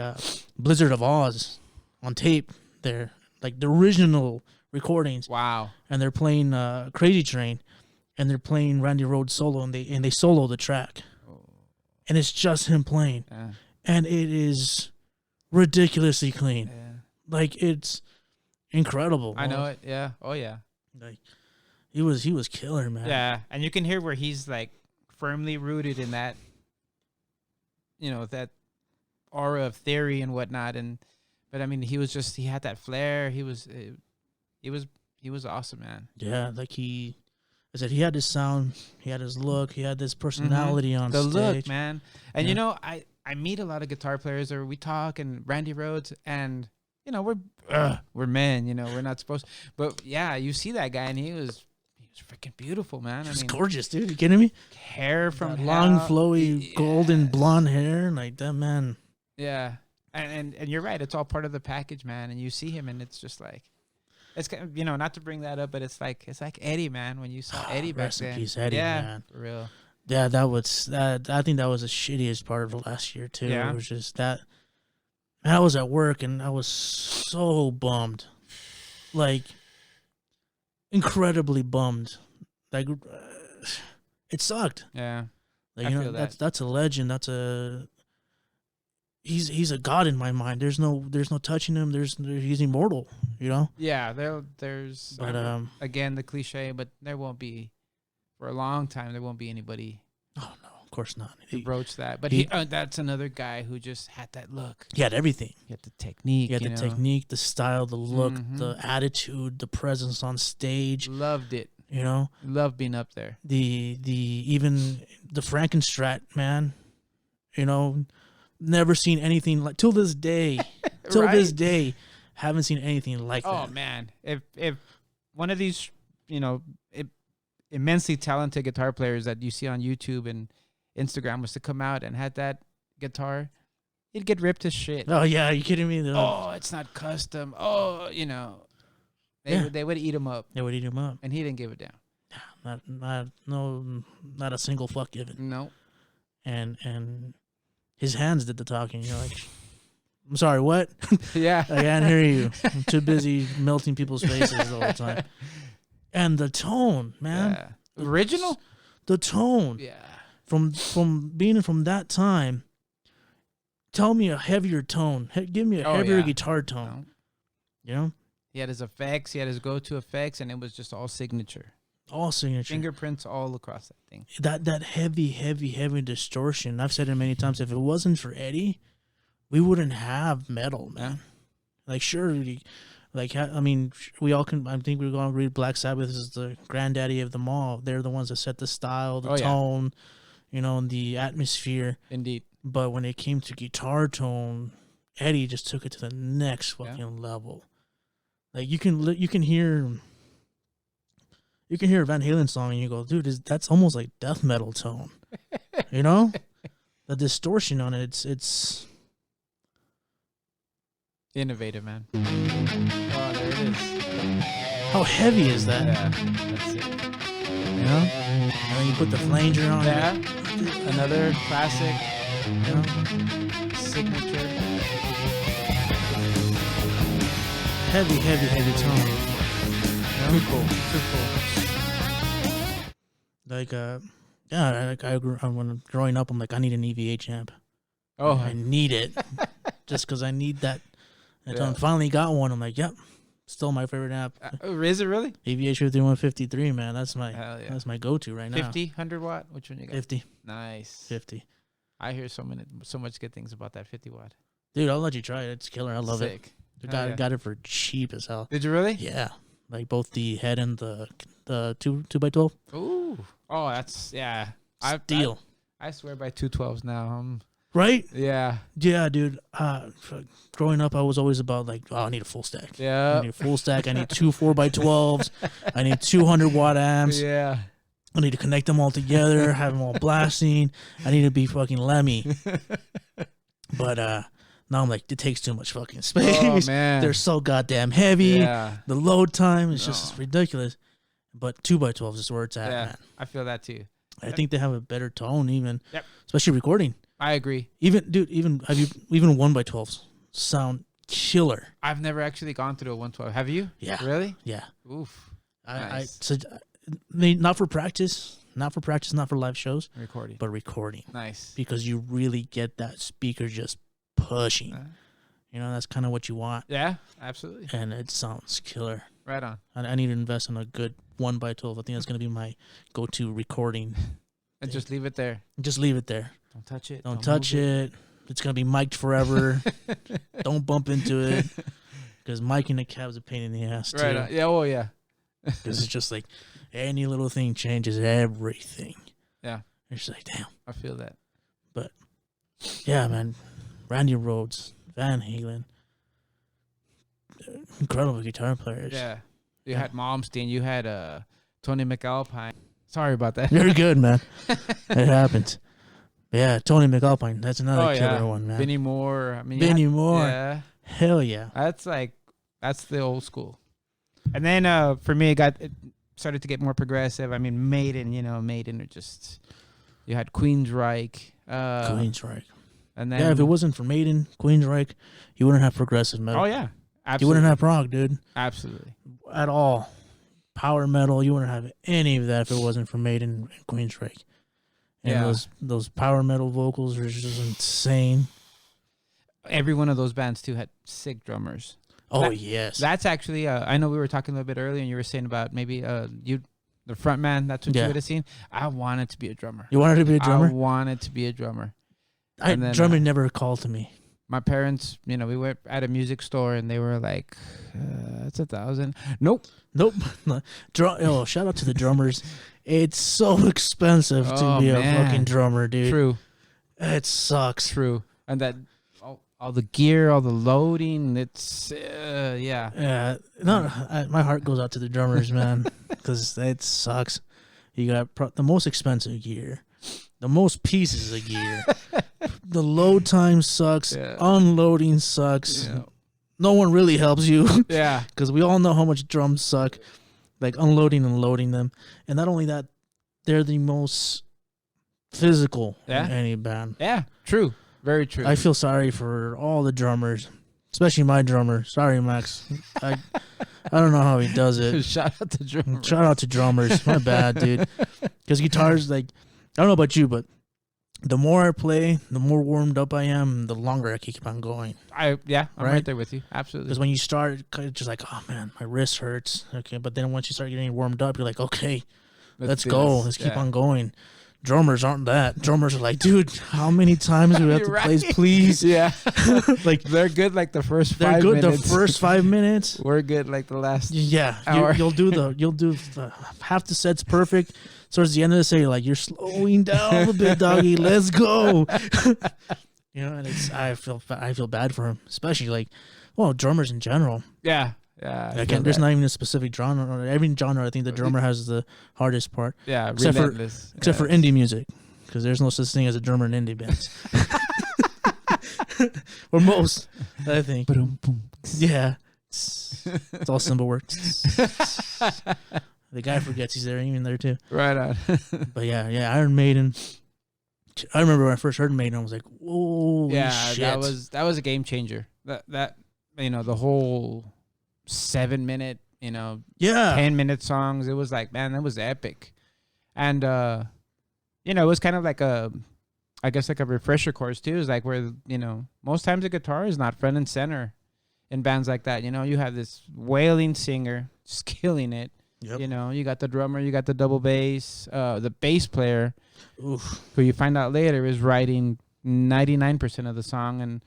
Blizzard of Oz on tape there, like the original recordings. Wow. And they're playing Crazy Train, and they're playing Randy Rhoads solo, and they solo the track. And it's just him playing. Yeah. And it is ridiculously clean. Yeah. Like, it's incredible. I know it. Yeah. Oh yeah. Like, he was killer, man. Yeah, and you can hear where he's like firmly rooted in that, that aura of theory and whatnot. But I mean, he had that flair. He was awesome, man. Yeah, like I said, he had his sound, he had his look, he had this personality on the stage. look, man. And Yeah. I meet a lot of guitar players, or we talk, and Randy Rhoads, and we're men, we're not supposed. But yeah, you see that guy, and he was freaking beautiful, man. He was gorgeous, dude. You kidding me? Hair from That long, hell. flowy, golden blonde hair, like that man. Yeah, and you're right. It's all part of the package, man. And you see him, and it's just like, it's not to bring that up, but it's like Eddie, man. When you saw Eddie back Rest in then, peace, Eddie, yeah, man. for real. Yeah, that was that. I think that was the shittiest part of the last year too. Yeah. It was just that. I was at work and I was so bummed, like incredibly bummed. Like it sucked. Yeah, Like, I feel that's a legend. He's a god in my mind. There's no touching him. He's immortal. yeah. There's But again the cliche, but there won't be for a long time. There won't be anybody oh no, of course not. to broach that. But he- that's another guy who just had that look. He had everything. He had the technique. He had the technique, the style, the look, Mhm. the attitude, the presence on stage. Loved it. Loved being up there. Even the Frankenstrat, man. Never seen anything like till this day. Till this Right. day, haven't seen anything like Oh that. man, if one of these immensely talented guitar players that you see on YouTube and Instagram was to come out and had that guitar, he'd get ripped to shit. Oh yeah, are you kidding me? Oh, it's not custom. Oh, Yeah. they would eat him up, They would eat him up. and he didn't give it down. Not a single fuck given. No. And his hands did the talking. You're like, I'm sorry, what? Yeah. I can't hear you. I'm too busy melting people's faces all the time. And the tone, man. Yeah. Original. The tone. Yeah. From being from that time. Tell me a heavier tone. Give me a Oh, heavier yeah. guitar tone. No. He had his effects. He had his go-to effects, and it was just all signature. All signature. Fingerprints all across that thing. That heavy distortion. I've said it many times. If it wasn't for Eddie, we wouldn't have metal, man. Yeah. Like, sure, I mean, we all can. I think we're going to agree Black Sabbath is the granddaddy of them all. They're the ones that set the style, the tone, and the atmosphere. Indeed. But when it came to guitar tone, Eddie just took it to the next fucking level. Like you can hear a Van Halen song and you go, dude, that's almost like death metal tone. The distortion on it, it's Innovative, man. Oh, there it is. how heavy is that? Yeah, that's it. And then you put the flanger on Yeah, it. another classic You know? signature. Heavy tone. Too cool. Like when growing up, I'm like, I need an EVH amp. Oh, I need it just because I need that. And Yeah. I finally got one. I'm like, yep, still my favorite amp. is it really? EVH 5153, man. That's my Hell yeah. that's my go-to right now. 50, 100 watt? Which one you got? 50, Nice. 50. I hear so much good things about that 50 watt. Dude, I'll let you try it. It's killer. I love it. Sick. Got it for cheap as hell. Did you really? Yeah, like both the head and the 2x12. Ooh. Oh, that's Steal. I swear by 212s now. Right? Yeah. Yeah, dude. Growing up, I was always about like, oh, I need a full stack. Yeah. I need a full stack. I need 2 4x12s. I need 200 watt amps. Yeah. I need to connect them all together, have them all blasting. I need to be fucking Lemmy. But now I'm like, it takes too much fucking space. Oh, man. They're so goddamn heavy. Yeah. The load time is just ridiculous. But 2x12s is where it's at, man. I feel that too. I think they have a better tone, even, Yep. especially recording. I agree. Even 1x12s sound killer. I've never actually gone through a 112. Have you? Yeah. Really? Yeah. Oof. Nice. Not for practice, not for live shows, Recording. but recording. Nice. Because you really get that speaker just pushing. You know, that's kind of what you want. Yeah, absolutely. And it sounds killer. Right on. I need to invest in a good 1x12. I think that's going to be my go-to recording. And just leave it there. Just leave it there. Don't touch it. Don't touch it. It's going to be mic'd forever. Don't bump into it. Because miking a cab is a pain in the ass, too. Right on. Yeah, well, yeah. Because it's just like any little thing changes everything. Yeah. It's like, damn. I feel that. But, yeah, man. Randy Rhoads, Van Halen. Incredible guitar players. Yeah. You had Malmsteen. You had Tony McAlpine. Sorry about that. You're good, man. It happens. Yeah, Tony McAlpine. That's another killer one, man. Vinnie Moore. I mean, Vinnie Moore. Yeah. Hell yeah. That's the old school. And then for me, it started to get more progressive. I mean, Maiden are just, you had Queensryche. Queensryche. And then, yeah, if it wasn't for Maiden, Queensryche, you wouldn't have progressive metal. Oh, yeah. Absolutely. You wouldn't have prog, dude. Absolutely. At all. Power metal, you wouldn't have any of that if it wasn't for Maiden and Queensryche. And those power metal vocals are just insane. Free one of those bands, too, had sick drummers. Oh, yes. That's actually, I know we were talking a little bit earlier, and you were saying about maybe the front man, that's what you would have seen. I wanted to be a drummer. You wanted to be a drummer? I wanted to be a drummer. Drumming never called to me. My parents, we went at a music store, and they were like, it's $1,000. Nope. Shout out to the drummers. It's so expensive to be a fucking drummer, dude. True. It sucks. True. And that all the gear, all the loading, it's yeah. Yeah. My heart goes out to the drummers, man, because it sucks. You got the most expensive gear, the most pieces of gear. The load time sucks. Yeah. Unloading sucks. Yeah. No one really helps you. Yeah. Because we all know how much drums suck. Like unloading and loading them. And not only that, they're the most physical in any band. Yeah, true. Very true. I feel sorry for all the drummers, especially my drummer. Sorry, Max. I don't know how he does it. Shout out to drummers. Shout out to drummers. My bad, dude. Because guitars, like, I don't know about you, but the more I play, the more warmed up I am, the longer I can keep on going. I'm right there with you. Absolutely. Because when you start, it's just like, oh man, my wrist hurts. Okay, but then once you start getting warmed up, you're like, okay, let's go. Let's keep on going. Drummers aren't that. Drummers are like, dude, how many times do we have to play, please? Yeah. Like they're good like the first 5 minutes. They're good the first 5 minutes. We're good like the last hour. You'll do half the set's perfect. Towards the end of the set, you're like, you're slowing down a bit, doggy. Let's go. And I feel bad for him, especially drummers in general. Yeah. Again, there's not even a specific genre. Every genre, I think the drummer has the hardest part. Yeah, except for indie music, because there's no such thing as a drummer in indie bands. Or most, I think. Yeah, it's all cymbal work. The guy forgets he's there, even there too. Right on. But yeah, Iron Maiden. I remember when I first heard Maiden, I was like, "Whoa, shit!" that was a game changer. That the whole 7 minute, 10-minute songs. It was like, man, that was epic. And it was kind of like a refresher course too. It's like where most times the guitar is not front and center in bands like that. You have this wailing singer just killing it. Yep. You got the drummer, you got the double bass, the bass player, who you find out later is writing 99% of the song. And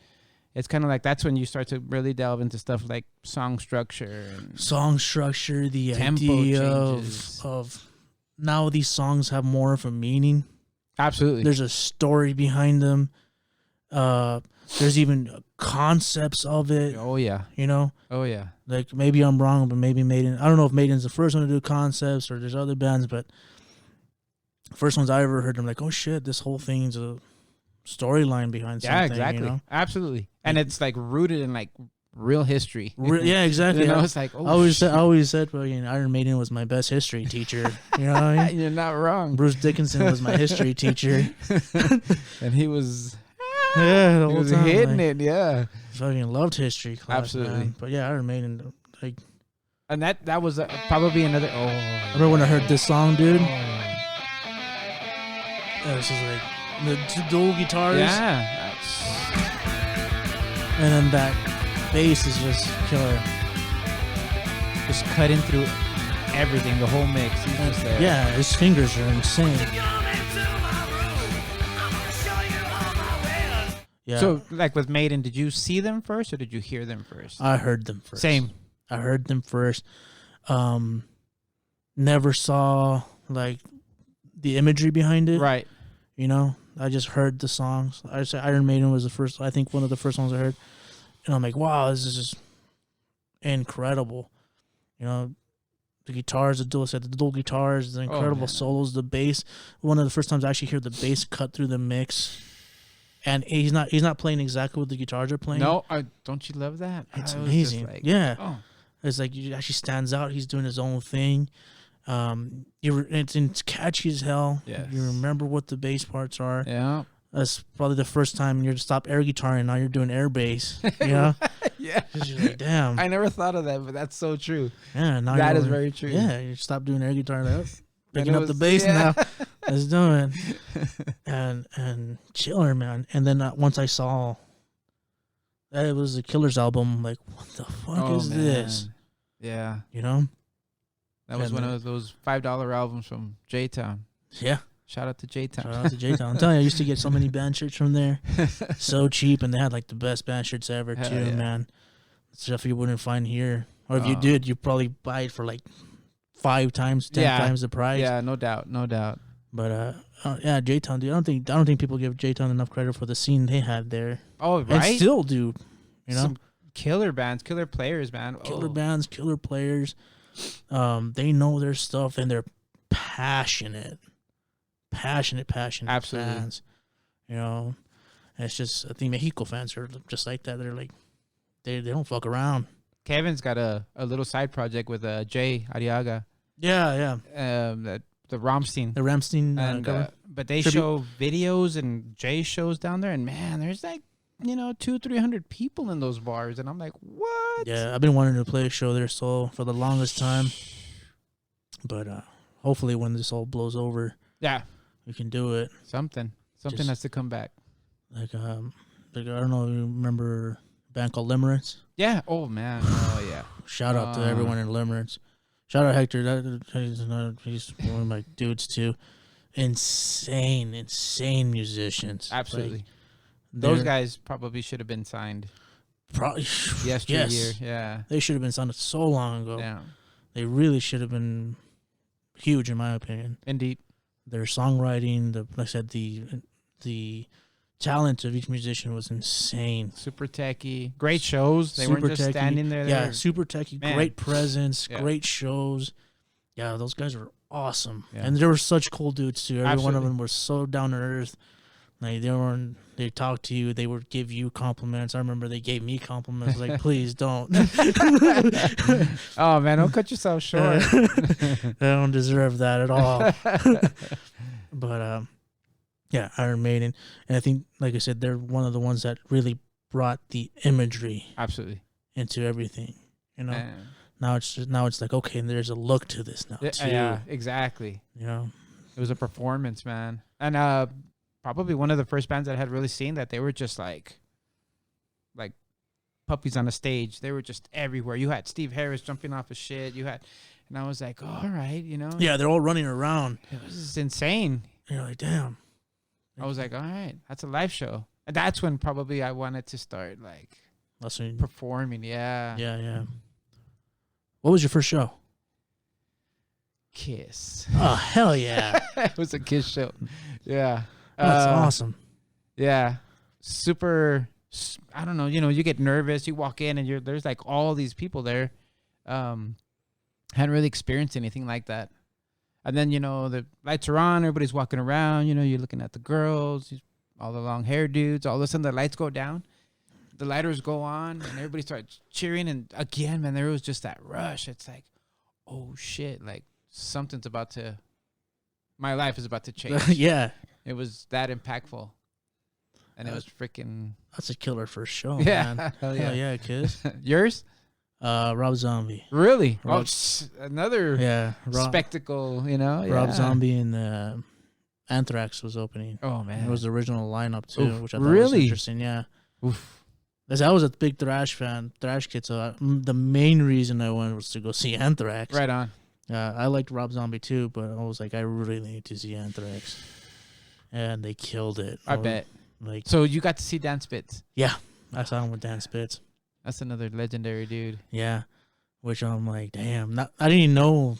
it's kind of like that's when you start to really delve into stuff like song structure, the tempo idea of now these songs have more of a meaning. Absolutely. There's a story behind them. There's even concepts of it. Oh yeah. You know, Oh yeah. like maybe I'm wrong, but maybe Maiden. I don't know if Maiden's the first one to do concepts or there's other bands, but first ones I ever heard, I'm like, oh shit, this whole thing's a storyline behind something. Yeah, exactly. You know? Absolutely. And it's like rooted in like real history. Yeah, exactly. You know, it's like, oh, I always said, well, you know, Iron Maiden was my best history teacher. You know what I mean? You're not wrong. Bruce Dickinson was my history teacher. And he was Yeah, the he whole was time. hitting like, it, yeah. fucking loved history class. Absolutely. Man. But yeah, Iron Maiden. Like, And that was probably another. Oh, I remember when I heard this song, dude. This is like the dual guitars. yeah. And then that bass is just killer. Just cutting through everything, the whole mix. He's just there. Yeah, his fingers are insane. Yeah. So, like with Maiden, did you see them first or did you hear them first? I heard them first. Same. I heard them first. Never saw like the imagery behind it. Right. You know, I just heard the songs. I said Iron Maiden was the first. I think one of the first songs I heard, and I'm like, wow, this is just incredible. You know, the guitars, the dual guitars, the incredible solos, the bass. One of the first times I actually hear the bass cut through the mix, and he's not playing exactly what the guitars are playing. No, don't you love that? It's I was amazing. just like, Yeah, oh. it's like he actually stands out. He's doing his own thing. It's catchy as hell. Yes. You remember what the bass parts are. Yeah. That's probably the first time you're to stop air guitaring. Now you're doing air bass. You know? Yeah. 'Cause you're like, damn. I never thought of that, but that's so true. Yeah. Now That you're is very true. Yeah. You stop doing air guitar. Like, oh, picking it up the was- bass yeah. now. Let's do it. And Chiller, man. And then once I saw that it was the Killers album, I'm like, what the fuck is this? Yeah. You know? That was And one of those $5 albums from J-Town. Yeah. Shout out to J-Town. Shout out to J-Town. I'm telling you, I used to get so many band shirts from there. So cheap, and they had like the best band shirts ever Hell too, yeah. man. Stuff you wouldn't find here. Or if you Oh. did, you'd probably buy it for like 5 times, 10 Yeah. times the price. Yeah, no doubt. No doubt. But yeah, J-Town, dude. I don't think people give J-Town enough credit for the scene they had there. Oh, And right? still do. You know? Some killer bands, killer players, man. Killer Oh. bands, killer players. They know their stuff and they're passionate. Passionate Absolutely. fans. You know, and it's just, I think Mexico fans are just like that. They're like, they don't fuck around. Kevin's got a little side project with Jay Arriaga. Yeah. The Rammstein. The Rammstein And, cover. but they Tribute. show videos and Jay shows down there, and man, there's like 200-300 people in those bars, and I'm like, what? Yeah, I've been wanting to play a show there so for the longest time. But hopefully when this all blows over, Yeah, we can do it. something Just- has to come back. Like I don't know if you remember a band called Limerence. Yeah. Oh man. Oh yeah. Shout out to everyone in Limerence. Shout out Hector. He's one of my dudes too. Insane musicians. Absolutely. Like, Those they're guys probably should have been signed probably yesteryear. yes. Yeah. They should have been signed so long ago. Yeah. They really should have been huge in my opinion. Indeed. Their songwriting, like I said, the talent of each musician was insane. Super techy. Great shows. They Super weren't just techie. standing there. Yeah, super techy, Man. great presence, Yeah. great shows. Yeah, those guys were awesome. Yeah. And they were such cool dudes too. Every one of Absolutely. them were so down to earth. Like they talked to you, they would give you compliments. I remember they gave me compliments. Like, please don't. Oh man, don't cut yourself short. I don't deserve that at all. But yeah, Iron Maiden, and I think, like I said, they're one of the ones that really brought the imagery Absolutely. into everything. You know, Man. now it's like, okay, there's a look to this now too. Yeah, exactly. You know, It was a performance, man. And probably one of the first bands that I had really seen that they were just like puppies on a stage. They were just everywhere. You had Steve Harris jumping off of shit. And I was like, oh, all right, yeah, they're all running around. It was just insane. And you're like, damn. I was like, all right, that's a live show. And that's when probably I wanted to start like That's when, performing. Yeah. yeah. What was your first show? Kiss. Oh, hell yeah. It was a Kiss show. Yeah. That's awesome. Yeah. Super. I don't know. You get nervous. You walk in and there's like all these people there. Hadn't really experienced anything like that. And then, the lights are on. Everybody's walking around. You're looking at the girls, all the long hair dudes. All of a sudden, the lights go down. The lighters go on, and everybody starts cheering. And again, man, there was just that rush. It's like, oh, shit. Like, my life is about to change. Yeah. It was that impactful. And it was freaking. That's a killer first show, Yeah. man. Hell Hell yeah, kids. Yours? Rob Zombie. Really? Rob, another spectacle, Rob Zombie and Anthrax was opening. Oh, man. It was the original lineup, too, which I thought was really interesting. Yeah. Oof. I was a big Thrash kid, so the main reason I went was to go see Anthrax. Right on. I liked Rob Zombie, too, but I was like, I really need to see Anthrax. And they killed it. I bet. Like, so you got to see Dan Spitz? Yeah. I saw him with Dan Spitz. That's another legendary dude. Yeah, which I'm like, damn. I didn't even know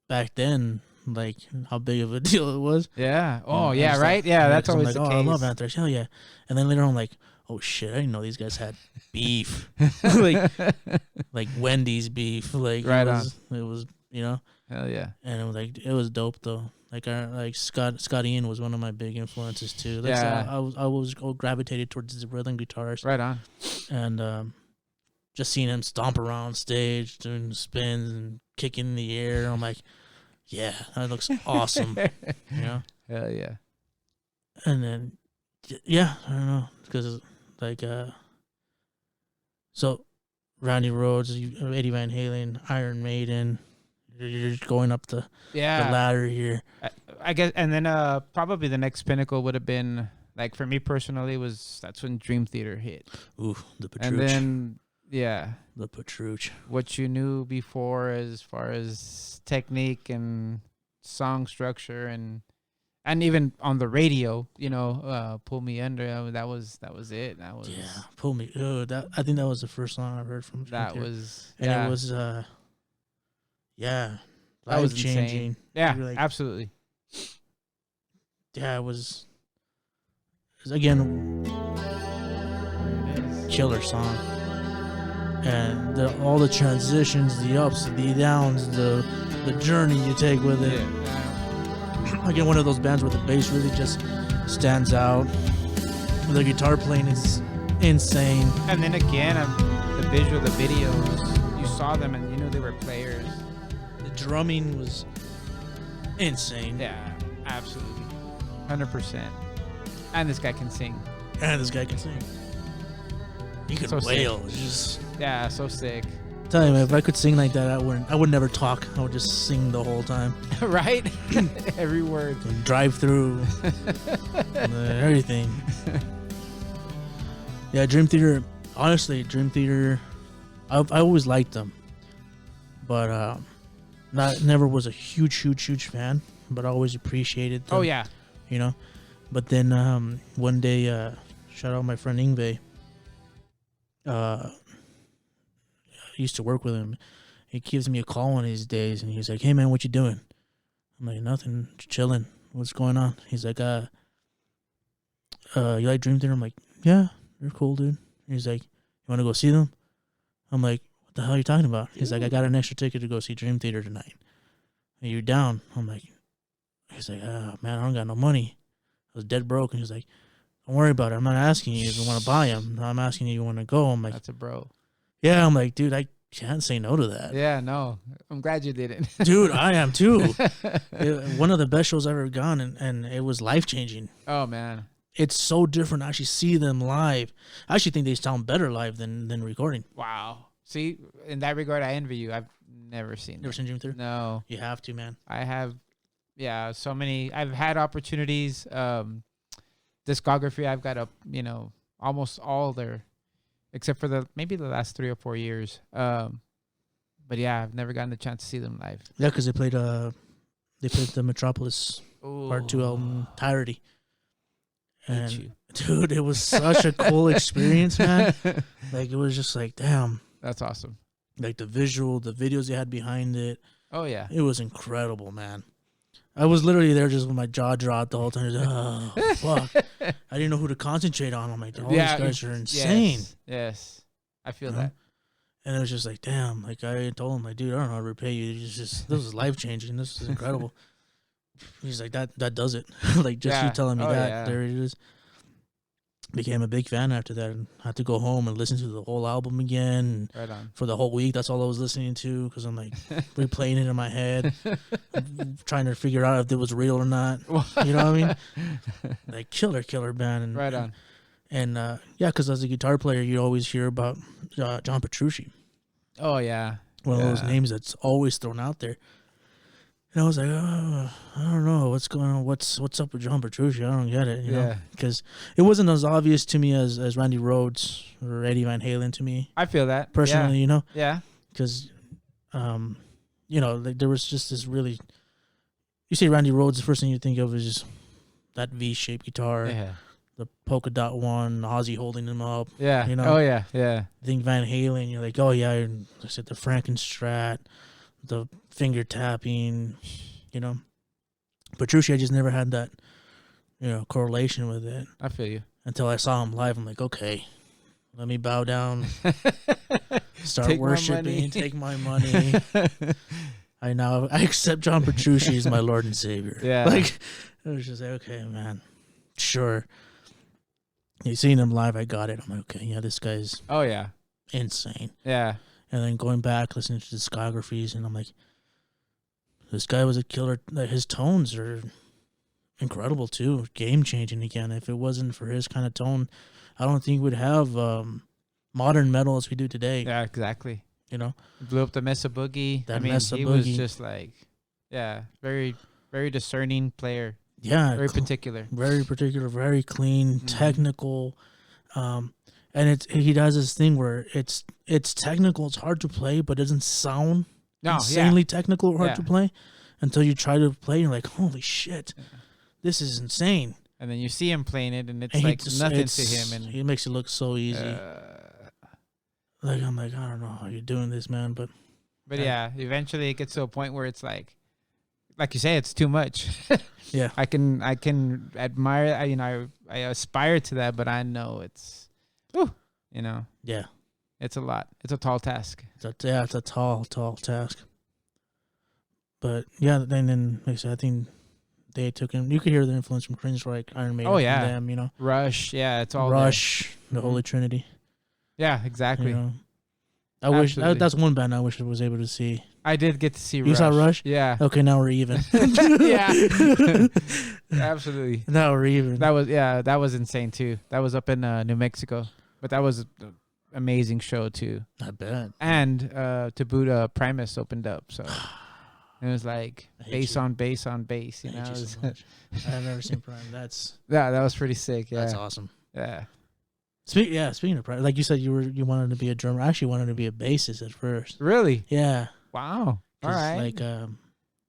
back then, like, how big of a deal it was. Yeah. Oh, yeah, right? Yeah, that's always the case. I love Anthrax. Hell yeah. And then later on, I'm like, oh, shit, I didn't know these guys had beef. like Wendy's beef. Like, right it was, Hell yeah. And it was dope, though. Like Scott Ian was one of my big influences, too. I was gravitated towards the rhythm guitarist. Right on. And, just seeing him stomp around stage, doing spins and kicking in the air. I'm like, yeah, that looks awesome. Hell yeah. And then, yeah, I don't know. Because, so Randy Rhoads, Eddie Van Halen, Iron Maiden, you're going up the ladder here. I guess, and then probably the next pinnacle would have been, like, for me personally, that's when Dream Theater hit. Ooh, the Patrouche. And then, yeah. The Patrouche. What you knew before as far as technique and song structure and even on the radio, Pull Me Under, that was it. That was Pull Me. I think that was the first song I heard from Dream Theater. It was that was changing. Insane. Yeah, absolutely. Yeah, it was again killer song. And all the transitions, the ups, the downs, the journey you take with it. Yeah. Again, one of those bands where the bass really just stands out. The guitar playing is insane. And then again, the visual, the videos, you saw them and you knew they were players. The drumming was insane. Yeah, absolutely. 100%. And this guy can sing. He could wail. Just so sick. Tell you, man, if I could sing like that, I would never talk. I would just sing the whole time. Right? Every word. And drive through. Everything. Yeah, Dream Theater. Honestly, Dream Theater. I always liked them, but never was a huge fan. But I always appreciated them. Oh yeah. But then one day, shout out my friend Ingve. I used to work with him. He gives me a call one of these days, and he's like, "Hey man, what you doing?" I'm like, "Nothing, chilling. What's going on?" He's like, "You like Dream Theater?" I'm like, "Yeah, they're cool, dude." And he's like, "You want to go see them?" I'm like, "What the hell are you talking about?" He's like, "I got an extra ticket to go see Dream Theater tonight. Are you down?" I'm like, he's like, "Oh man, I don't got no money. I was dead broke." And he's like, "Don't worry about it. I'm not asking you if you want to buy them. I'm asking you if you want to go." I'm like, "That's a bro." Yeah, I'm like, dude, I can't say no to that. Yeah, no. I'm glad you didn't. Dude, I am too. One of the best shows I've ever gone, and it was life-changing. Oh, man. It's so different to actually see them live. I actually think they sound better live than recording. Wow. See, in that regard, I envy you. I've never seen Never seen Dream Theater? No. You have to, man. I have, so many. I've had opportunities. Discography, I've got almost all their... except for maybe the last 3 or 4 years. But yeah, I've never gotten the chance to see them live. Yeah, because they played the Metropolis Part 2 album entirety. And dude, it was such a cool experience, man. Like, it was just like, damn. That's awesome. Like the videos they had behind it, Oh yeah. It was incredible, man. I was literally there just with my jaw dropped the whole time. Oh, fuck. I didn't know who to concentrate on. I'm like, all these guys are insane. Yes. I feel You know? that. And it was just like, damn. Like, I told him, like, dude, I don't know how to repay you. It's just, this is life-changing. This is incredible. He's like, that does it. Like, just you telling me that, there it is. Became a big fan after that, and had to go home and listen to the whole album again. Right on. For the whole week, that's all I was listening to, because I'm like replaying it in my head, trying to figure out if it was real or not. You know what I mean? Like killer band. And, right on. And yeah, because as a guitar player, you always hear about John Petrucci. Oh yeah, one of those names that's always thrown out there. And I was like, oh, I don't know what's going on. What's up with John Petrucci? I don't get it. You know, because it wasn't as obvious to me as Randy Rhoads or Eddie Van Halen to me. I feel that personally, you know. Yeah. Because, you know, like there was just this really. You say Randy Rhoads, the first thing you think of is just that V-shaped guitar, the polka dot one, Ozzy holding him up. Yeah. You know. Oh yeah. Yeah. I think Van Halen, you're like, oh yeah, I said the Frankenstrat. The finger tapping, you know. Petrucci, I just never had that, you know, correlation with it. I feel you. Until I saw him live, I'm like, okay, let me bow down, start take worshiping, take my money. I accept John Petrucci as my Lord and Savior. Yeah. Like, it was just like, okay, man, sure. You seen him live, I got it. I'm like, okay, yeah, this guy's insane. Yeah. And then going back, listening to discographies, and I'm like, this guy was a killer. His tones are incredible, too. Game-changing again. If it wasn't for his kind of tone, I don't think we'd have modern metal as we do today. Yeah, exactly. You know? Blew up the Mesa Boogie. He was just like, very, very discerning player. Yeah. Very particular. Very particular, very clean, technical. And he does this thing where it's technical, it's hard to play, but it doesn't sound insanely technical or hard to play until you try to play. You're like, holy shit, this is insane. And then you see him playing it, and it's like nothing to him. And he makes it look so easy. Like I'm like, I don't know how you're doing this, man, but yeah, eventually it gets to a point where it's like you say, it's too much. Yeah, I can admire. I aspire to that, but I know it's. You know, it's a lot. It's a tall task. It's a tall task. But yeah, then like I said, I think they took him. You could hear the influence from Cringe, like Iron Maiden. Oh yeah, from them, you know, Rush. Yeah, it's all Rush, the Holy Trinity. Yeah, exactly. You know? I wish that's one band I wish I was able to see. I did get to see Rush. You saw Rush? Yeah. Okay, now we're even. Yeah. Absolutely. Now we're even. That was insane too. That was up in New Mexico. But that was an amazing show too. I bet. And to boot, Primus opened up, so it was like bass on bass on bass. You know, so much. I've never seen Prime. That was pretty sick. Yeah, that's awesome. Yeah. Speaking of Prime, like you said, you wanted to be a drummer. I actually wanted to be a bassist at first. Really? Yeah. Wow. All right. Like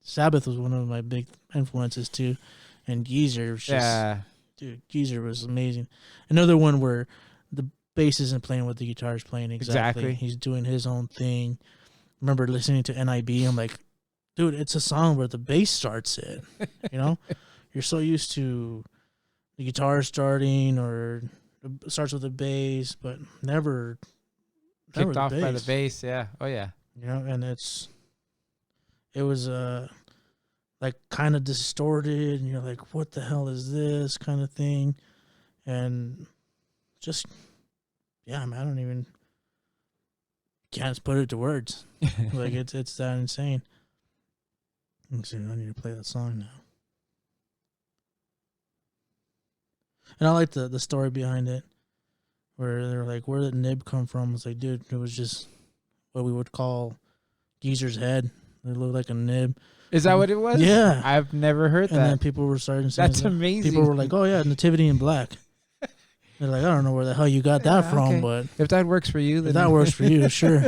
Sabbath was one of my big influences too, and Geezer was just dude. Geezer was amazing. Another one where the bass isn't playing what the guitar is playing exactly. He's doing his own thing. Remember listening to NIB? I'm like, dude, it's a song where the bass starts it. You know, you're so used to the guitar starting or it starts with the bass, but never kicked off by the bass. Yeah. Oh yeah. You know, and it was like kind of distorted, and you're like, what the hell is this kind of thing, and just. Yeah, man, I don't even can't put it to words. Like it's that insane. Let's see, I need to play that song now. And I like the story behind it, where they're like, where did nib come from? It's like, dude, it was just what we would call Geezer's head. It looked like a nib. Is that what it was? Yeah, I've never heard that. And then people were starting saying that's amazing. People were like, oh yeah, Nativity in Black. They're like, I don't know where the hell you got that from, but if that works for you, then if that works for you, sure.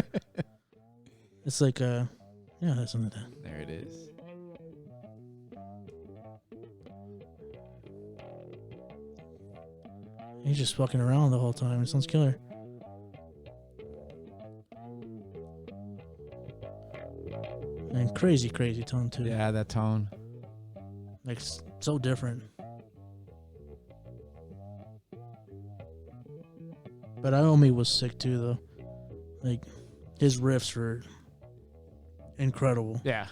It's like, that's something like that. There it is. He's just fucking around the whole time. It sounds killer. And crazy tone too. Yeah, that tone. Like so different. But Iommi was sick too, though. Like his riffs were incredible. Yeah,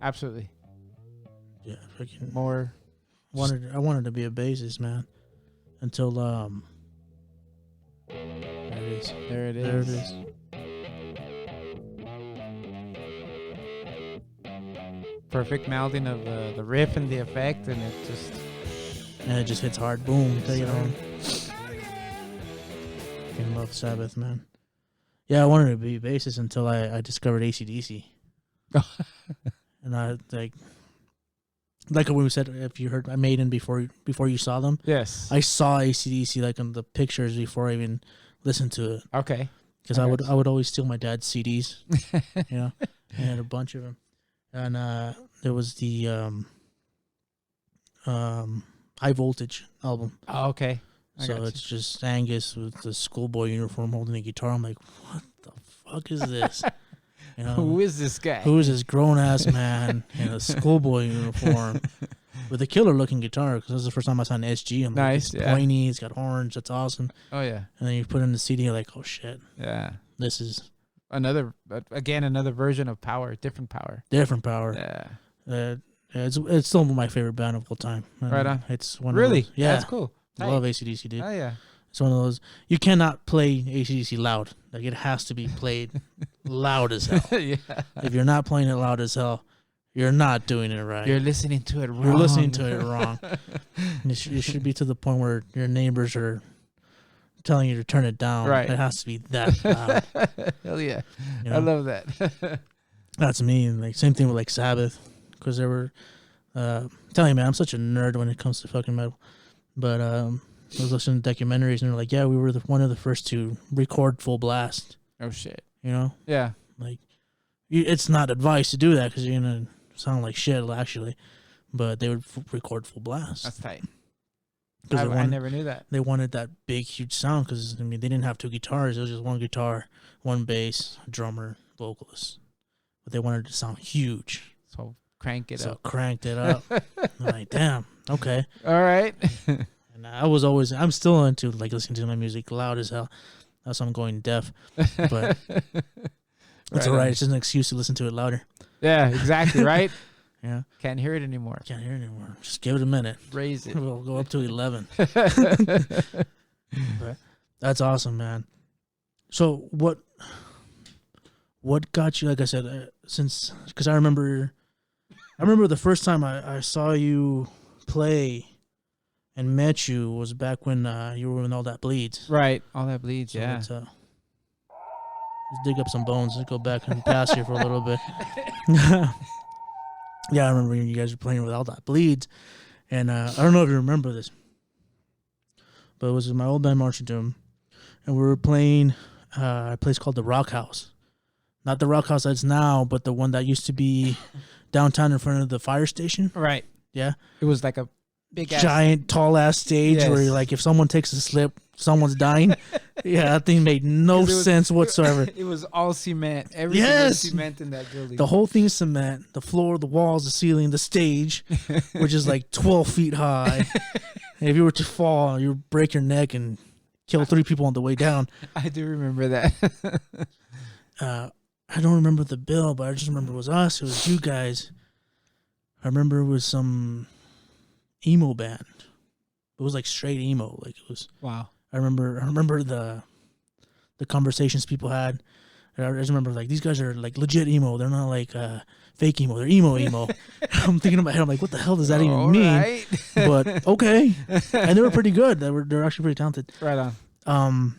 absolutely. Yeah, freaking More. I wanted to be a bassist, man. Until there it is. There it is. There it is. Perfect melding of the riff and the effect, and it just hits hard. Boom. Take it home. I love Sabbath, man. Yeah, I wanted to be a bassist until I discovered AC/DC. And I like when we said, if you heard Maiden before you saw them. Yes. I saw AC/DC like in the pictures before I even listened to it. Okay. Because I would always steal my dad's CDs. You know, I had a bunch of them. And there was the High Voltage album. Oh, okay. So it's just Angus with the schoolboy uniform holding the guitar. I'm like, what the fuck is this? You know, who is this guy? Who is this grown ass man in a schoolboy uniform with a killer looking guitar? Because this is the first time I saw an SG. I'm nice, like, it's pointy. It's got orange. That's awesome. Oh yeah. And then you put in the CD, you're like, oh shit. Yeah. This is another version of Power, different Power. Different Power. Yeah. It's still my favorite band of all time. Right on. It's one really? of those. Yeah, that's cool. I love AC/DC, dude. Oh yeah. It's one of those. You cannot play AC/DC loud. Like it has to be played loud as hell. Yeah. If you're not playing it loud as hell, you're not doing it right. You're listening to it wrong. You're listening to it wrong. It should be to the point where your neighbors are telling you to turn it down. Right. It has to be that loud. Hell yeah. You know? I love that. That's me. And like same thing with like Sabbath, because they were telling you, man, I'm such a nerd when it comes to fucking metal. But I was listening to documentaries and they're like, yeah, we were one of the first to record full blast. Oh shit. You know? Yeah. Like, it's not advice to do that because you're gonna sound like shit actually. But they would record full blast. That's tight. I never knew that. They wanted that big, huge sound because I mean they didn't have two guitars. It was just one guitar, one bass, drummer, vocalist. But they wanted it to sound huge. So cranked it up. Cranked it up. I'm like, damn, okay. All right. And I'm still into like listening to my music loud as hell. That's why I'm going deaf. But it's all right. It's just an excuse to listen to it louder. Yeah, exactly, right? Yeah. Can't hear it anymore. Can't hear it anymore. Just give it a minute. Raise it. We'll go up to 11. But that's awesome, man. So what got you, like I said, because I remember the first time I saw you play and met you was back when you were in All That Bleeds. Right. All That Bleeds, So yeah. let's dig up some bones. Let's go back in the past here for a little bit. Yeah, I remember you guys were playing with All That Bleeds. And I don't know if you remember this, but it was in my old band, Marching Doom. And we were playing a place called the Rock House. Not the Rock House that's now, but the one that used to be downtown in front of the fire station. Right. Yeah. It was like a big giant, tall ass stage where like if someone takes a slip, someone's dying. Yeah, that thing made no sense whatsoever. It was all cement. Everything was cement in that building. The whole thing is cement. The floor, the walls, the ceiling, the stage, which is like 12 feet high. And if you were to fall, you would break your neck and kill 3 people on the way down. I do remember that. I don't remember the bill, but I just remember it was us. It was you guys. I remember it was some emo band. It was like straight emo. Like it was. Wow. I remember the conversations people had. I just remember like these guys are like legit emo. They're not like fake emo. They're emo. I'm thinking in my head, I'm like, what the hell does that even mean? Right. But okay, and they were pretty good. They're actually pretty talented. Right on.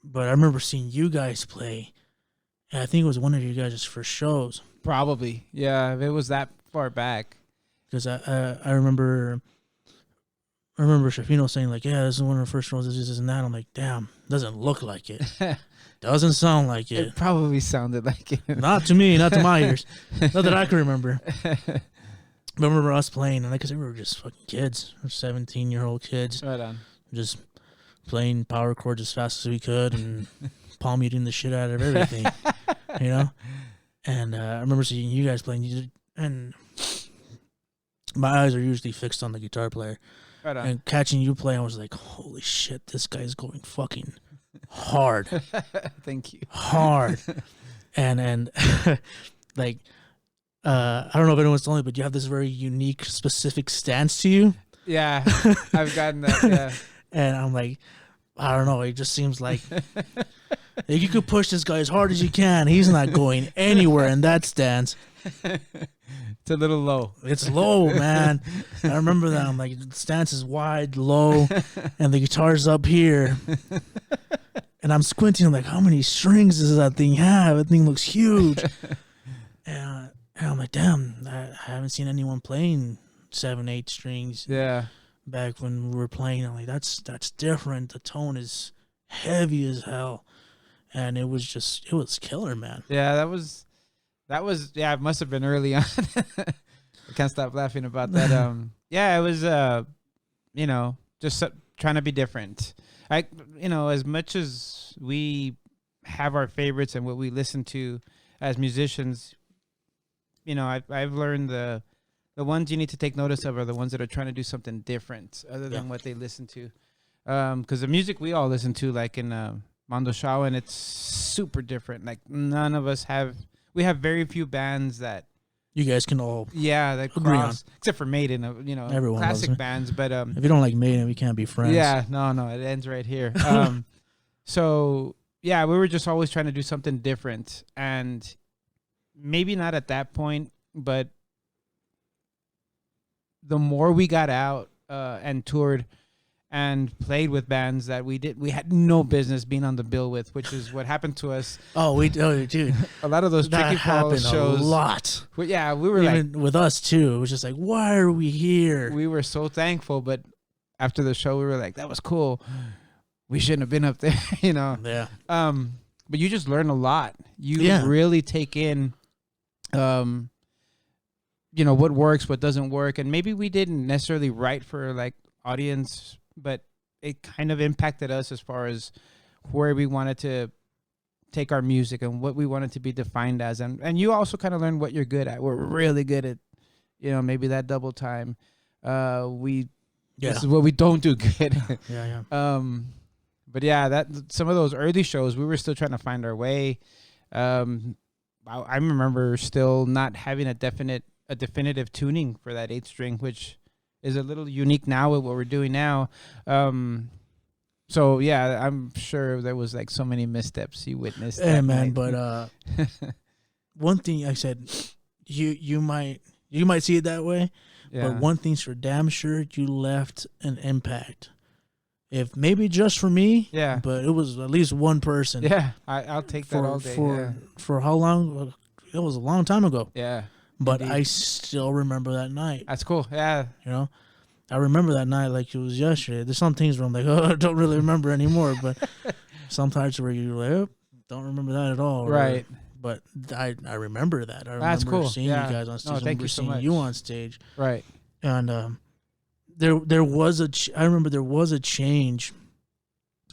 But I remember seeing you guys play, and I think it was one of you guys' first shows. Probably, yeah. If it was that far back, because I remember Shafino saying like, yeah, this is one of our first shows, this and that. I'm like, damn, doesn't look like it. Doesn't sound like it. It probably sounded like it. Not to me, not to my ears. Not that I can remember. But I remember us playing, and like I said, we were just fucking kids. We're 17-year-old kids. Right on. Just playing power chords as fast as we could and palm muting the shit out of everything. You know? And I remember seeing you guys playing, and my eyes are usually fixed on the guitar player. Right on. And catching you play, I was like, holy shit, this guy's going fucking hard. Thank you. Hard. And like, I don't know if anyone's told me, but you have this very unique, specific stance to you. Yeah, I've gotten that, yeah. And I'm like, I don't know, it just seems like if you could push this guy as hard as you can, he's not going anywhere in that stance. It's a little low. It's low, man. I remember that. I'm like, the stance is wide, low, and the guitar's up here. And I'm squinting. I'm like, how many strings does that thing have? That thing looks huge. And I'm like, damn, I haven't seen anyone playing 7, 8 strings. Yeah. Back when we were playing, I'm like, that's different. The tone is heavy as hell. And it was killer, man. Yeah, that was yeah, it must have been early on. I can't stop laughing about that. Yeah, it was just trying to be different. As much as we have our favorites and what we listen to as musicians, I've learned the ones you need to take notice of are the ones that are trying to do something different other than what they listen to. Because the music we all listen to, like in Mondoshawan, it's super different. Like none of us have. We have very few bands that you guys can all that agree cross, except for Maiden, everyone classic bands. But if you don't like Maiden, we can't be friends. Yeah, no, it ends right here. So yeah, we were just always trying to do something different, and maybe not at that point, but the more we got out and toured and played with bands that we had no business being on the bill with, which is what happened to us. Dude. A lot of those Tricky Falls shows. A lot. But yeah, we were even with us too. It was just like, why are we here? We were so thankful, but after the show, we were like, that was cool. We shouldn't have been up there, Yeah. But you just learn a lot. You really take in, what works, what doesn't work, and maybe we didn't necessarily write for like audience, but it kind of impacted us as far as where we wanted to take our music and what we wanted to be defined as. And you also kind of learn what you're good at. We're really good at, maybe that double time. This is what we don't do good. Yeah. But yeah, that some of those early shows, we were still trying to find our way. I remember still not having a definitive tuning for that 8th string, which is a little unique now with what we're doing now. So yeah, I'm sure there was like so many missteps you witnessed. Hey man, but one thing I said, you might see it that way, but one thing's for damn sure, you left an impact. If maybe just for me, but it was at least one person. Yeah, I'll take that all day. For how long? It was a long time ago. Yeah. But indeed. I still remember that night. That's cool. Yeah. I remember that night like it was yesterday. There's some things where I'm like, I don't really remember anymore. But sometimes where you're like, don't remember that at all. Right. But I remember that. I remember That's cool. seeing you guys on stage. No, thank you so much. You on stage. Right. And there was I remember there was a change,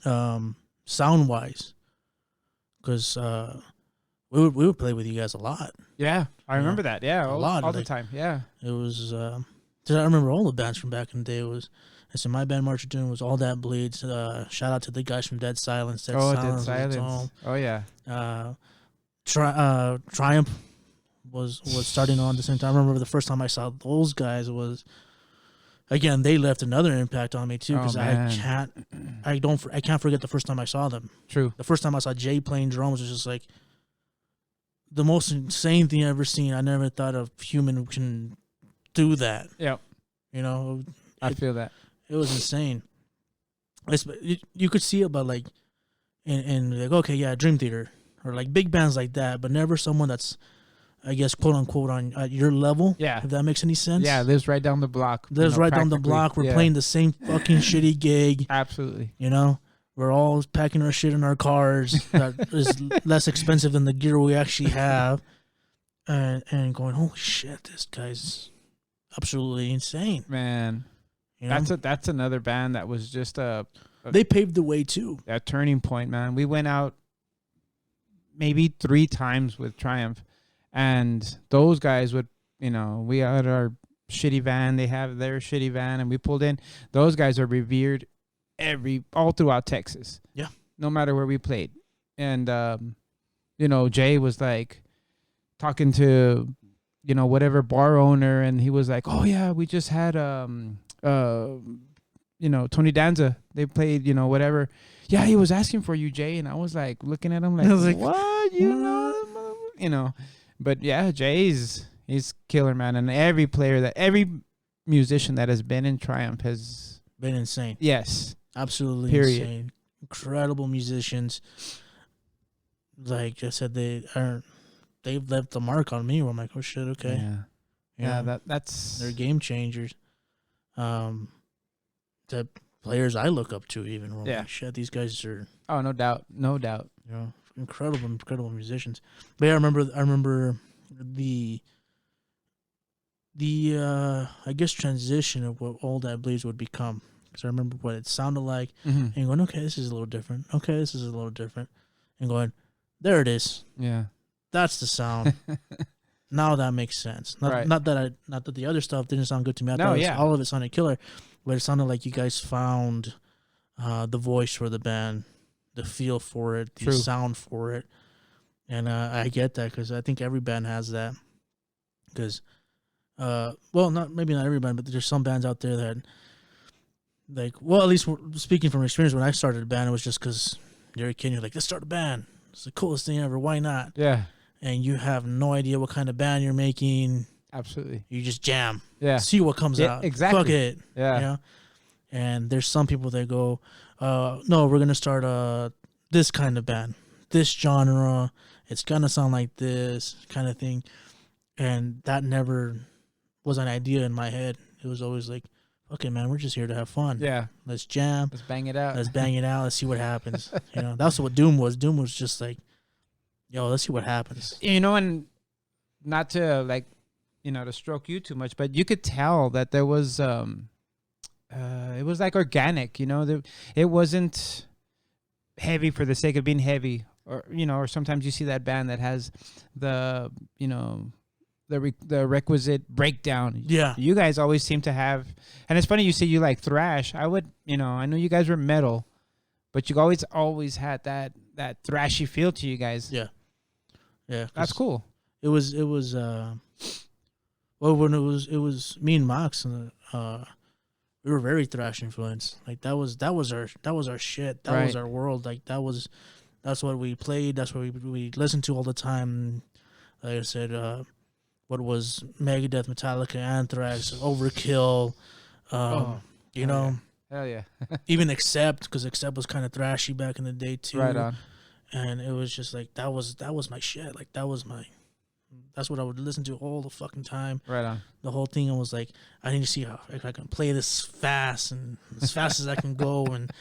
sound wise, because we would play with you guys a lot. Yeah, I remember that. Yeah, all the time. Yeah, it was. I remember all the bands from back in the day. My band March of Doom was All That Bleeds. Shout out to the guys from Dead Silence. Dead Silence. Oh yeah. Triumph was starting on the same time. I remember the first time I saw those guys was. Again, they left another impact on me too because I can't forget the first time I saw them. True. The first time I saw Jay playing drums was just like the most insane thing I've ever seen. I never thought a human can do that. Yeah. I feel that. It was insane. You could see it, but like, in like, okay, yeah, Dream Theater or like big bands like that, but never someone that's, I guess, quote unquote, on at your level. Yeah. If that makes any sense. Yeah, lives right down the block. Right down the block. We're playing the same fucking shitty gig. Absolutely. We're all packing our shit in our cars that is less expensive than the gear we actually have. And going, holy shit, this guy's absolutely insane. Man. That's another band that was just they paved the way too. That turning point, man. We went out maybe 3 times with Triumph, And those guys would, we had our shitty van, they have their shitty van, and we pulled in. Those guys are revered all throughout Texas. Yeah. No matter where we played. And, Jay was like talking to, whatever bar owner, and he was like, oh yeah, we just had, Tony Danza. They played, whatever. Yeah, he was asking for you, Jay. And I was like looking at him like, what? But yeah, he's killer, man. And every musician that has been in Triumph has been insane. Yes. Absolutely Period. insane. Incredible musicians. Like I said, they've left the mark on me where I'm like, oh shit, okay. Yeah. Yeah, that's they're game changers. The players I look up to even. Where I'm like, shit, these guys are. Oh, no doubt. Incredible musicians. But yeah, I remember the I guess transition of what All That Bleeds would become. Because I remember what it sounded like, and going, okay, this is a little different. Okay, this is a little different, and going, there it is. Yeah, that's the sound. Now that makes sense. Not that the other stuff didn't sound good to me. All of it sounded killer, but it sounded like you guys found the voice for the band, the feel for it, the sound for it, and I get that because I think every band has that. Because, maybe not every band, but there's some bands out there that, like, well, at least speaking from experience, when I started a band, it was just because you're a kid, you're like, let's start a band. It's the coolest thing ever. Why not? Yeah. And you have no idea what kind of band you're making. Absolutely. You just jam. Yeah. See what comes out. Exactly. Fuck it. Yeah. And there's some people that go, no, we're going to start this kind of band, this genre. It's going to sound like this kind of thing. And that never was an idea in my head. It was always like, okay, man, we're just here to have fun. Yeah. Let's jam. Let's bang it out. Let's see what happens. That's what Doom was. Doom was just like, yo, let's see what happens. And not to to stroke you too much, but you could tell that there was, it was like organic, it wasn't heavy for the sake of being heavy, or sometimes you see that band that has the, the requisite breakdown. Yeah. You guys always seem to have, and it's funny you say you like thrash. I would, I know you guys were metal, but you always had that thrashy feel to you guys. Yeah. Yeah. That's cool. It was when it was me and Mox, we were very thrash influenced. Like that was our shit. That was our world. Like that's what we played. That's what we listened to all the time. Like I said, what was Megadeth, Metallica, Anthrax, Overkill, Hell yeah. even Accept, because Accept was kind of thrashy back in the day too. Right on. And it was just like that was my shit. Like that's what I would listen to all the fucking time. Right on. The whole thing, I was like, I need to see how I can play this fast and as fast as I can go. And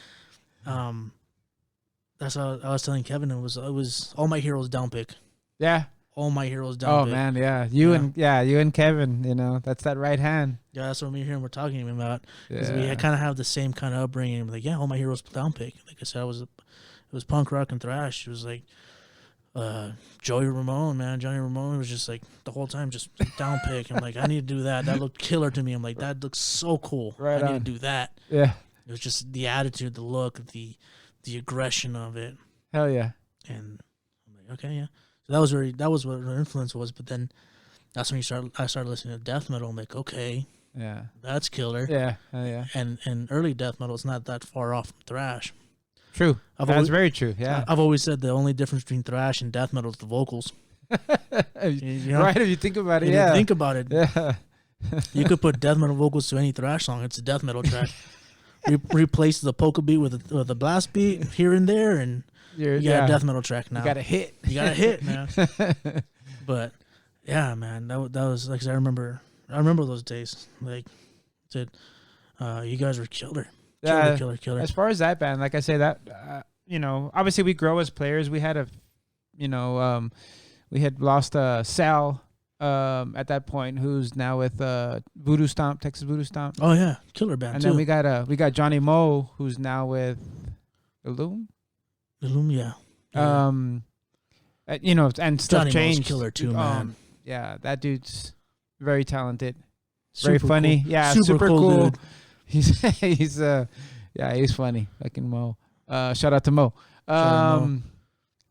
that's how I was telling Kevin. It was All My Heroes down pick. Yeah. All My Heroes down pick. Oh man, yeah. You and Kevin, that's that right hand. Yeah, that's what me and him were talking about. Because Yeah. we kind of have the same kind of upbringing. Like, yeah, All My Heroes down pick. Like I said, it was punk rock and thrash. It was like Joey Ramone, man. Johnny Ramone was just like the whole time just down pick. I'm like, I need to do that. That looked killer to me. I'm like, that looks so cool. Right I need on. to do that. Yeah. It was just the attitude, the look, the aggression of it. Hell yeah. And I'm like, okay, yeah. So that was what our influence was. But then that's when I started listening to death metal. I'm like, okay, yeah, that's killer. Yeah, hell yeah. And early death metal is not that far off from thrash. True. That's very true. Yeah. I've always said the only difference between thrash and death metal is the vocals. Right, if you think about it, If you think about it, yeah. You could put death metal vocals to any thrash song. It's a death metal track. Replace the polka beat with a blast beat here and there, and you got a death metal track now. You got a hit. You got a hit, man. But yeah, man, that was like I remember those days. Like, said, you guys were killer. Killer. As far as that band, like I say, that obviously we grow as players. We had we had lost Sal at that point, who's now with Voodoo Stomp, Texas Voodoo Stomp. Oh yeah, killer band. And too. then we got Johnny Moe, who's now with Illume. Illume, yeah. And and stuff Johnny Mo's changed. killer too, man. Yeah, that dude's very talented, Super very funny. cool. Yeah, super cool. Dude. He's funny. Fucking Mo. Shout out to Mo. out to Mo.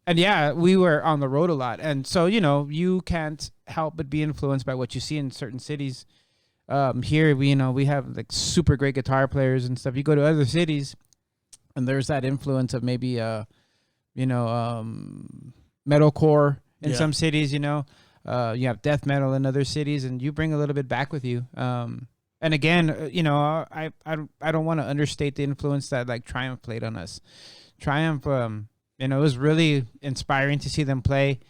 And yeah, we were on the road a lot, and so you can't help but be influenced by what you see in certain cities. Here we have like super great guitar players and stuff. You go to other cities, and there's that influence of maybe metalcore in some cities. You have death metal in other cities, and you bring a little bit back with you. And again, I don't want to understate the influence that like Triumph played on us. Triumph, it was really inspiring to see them play.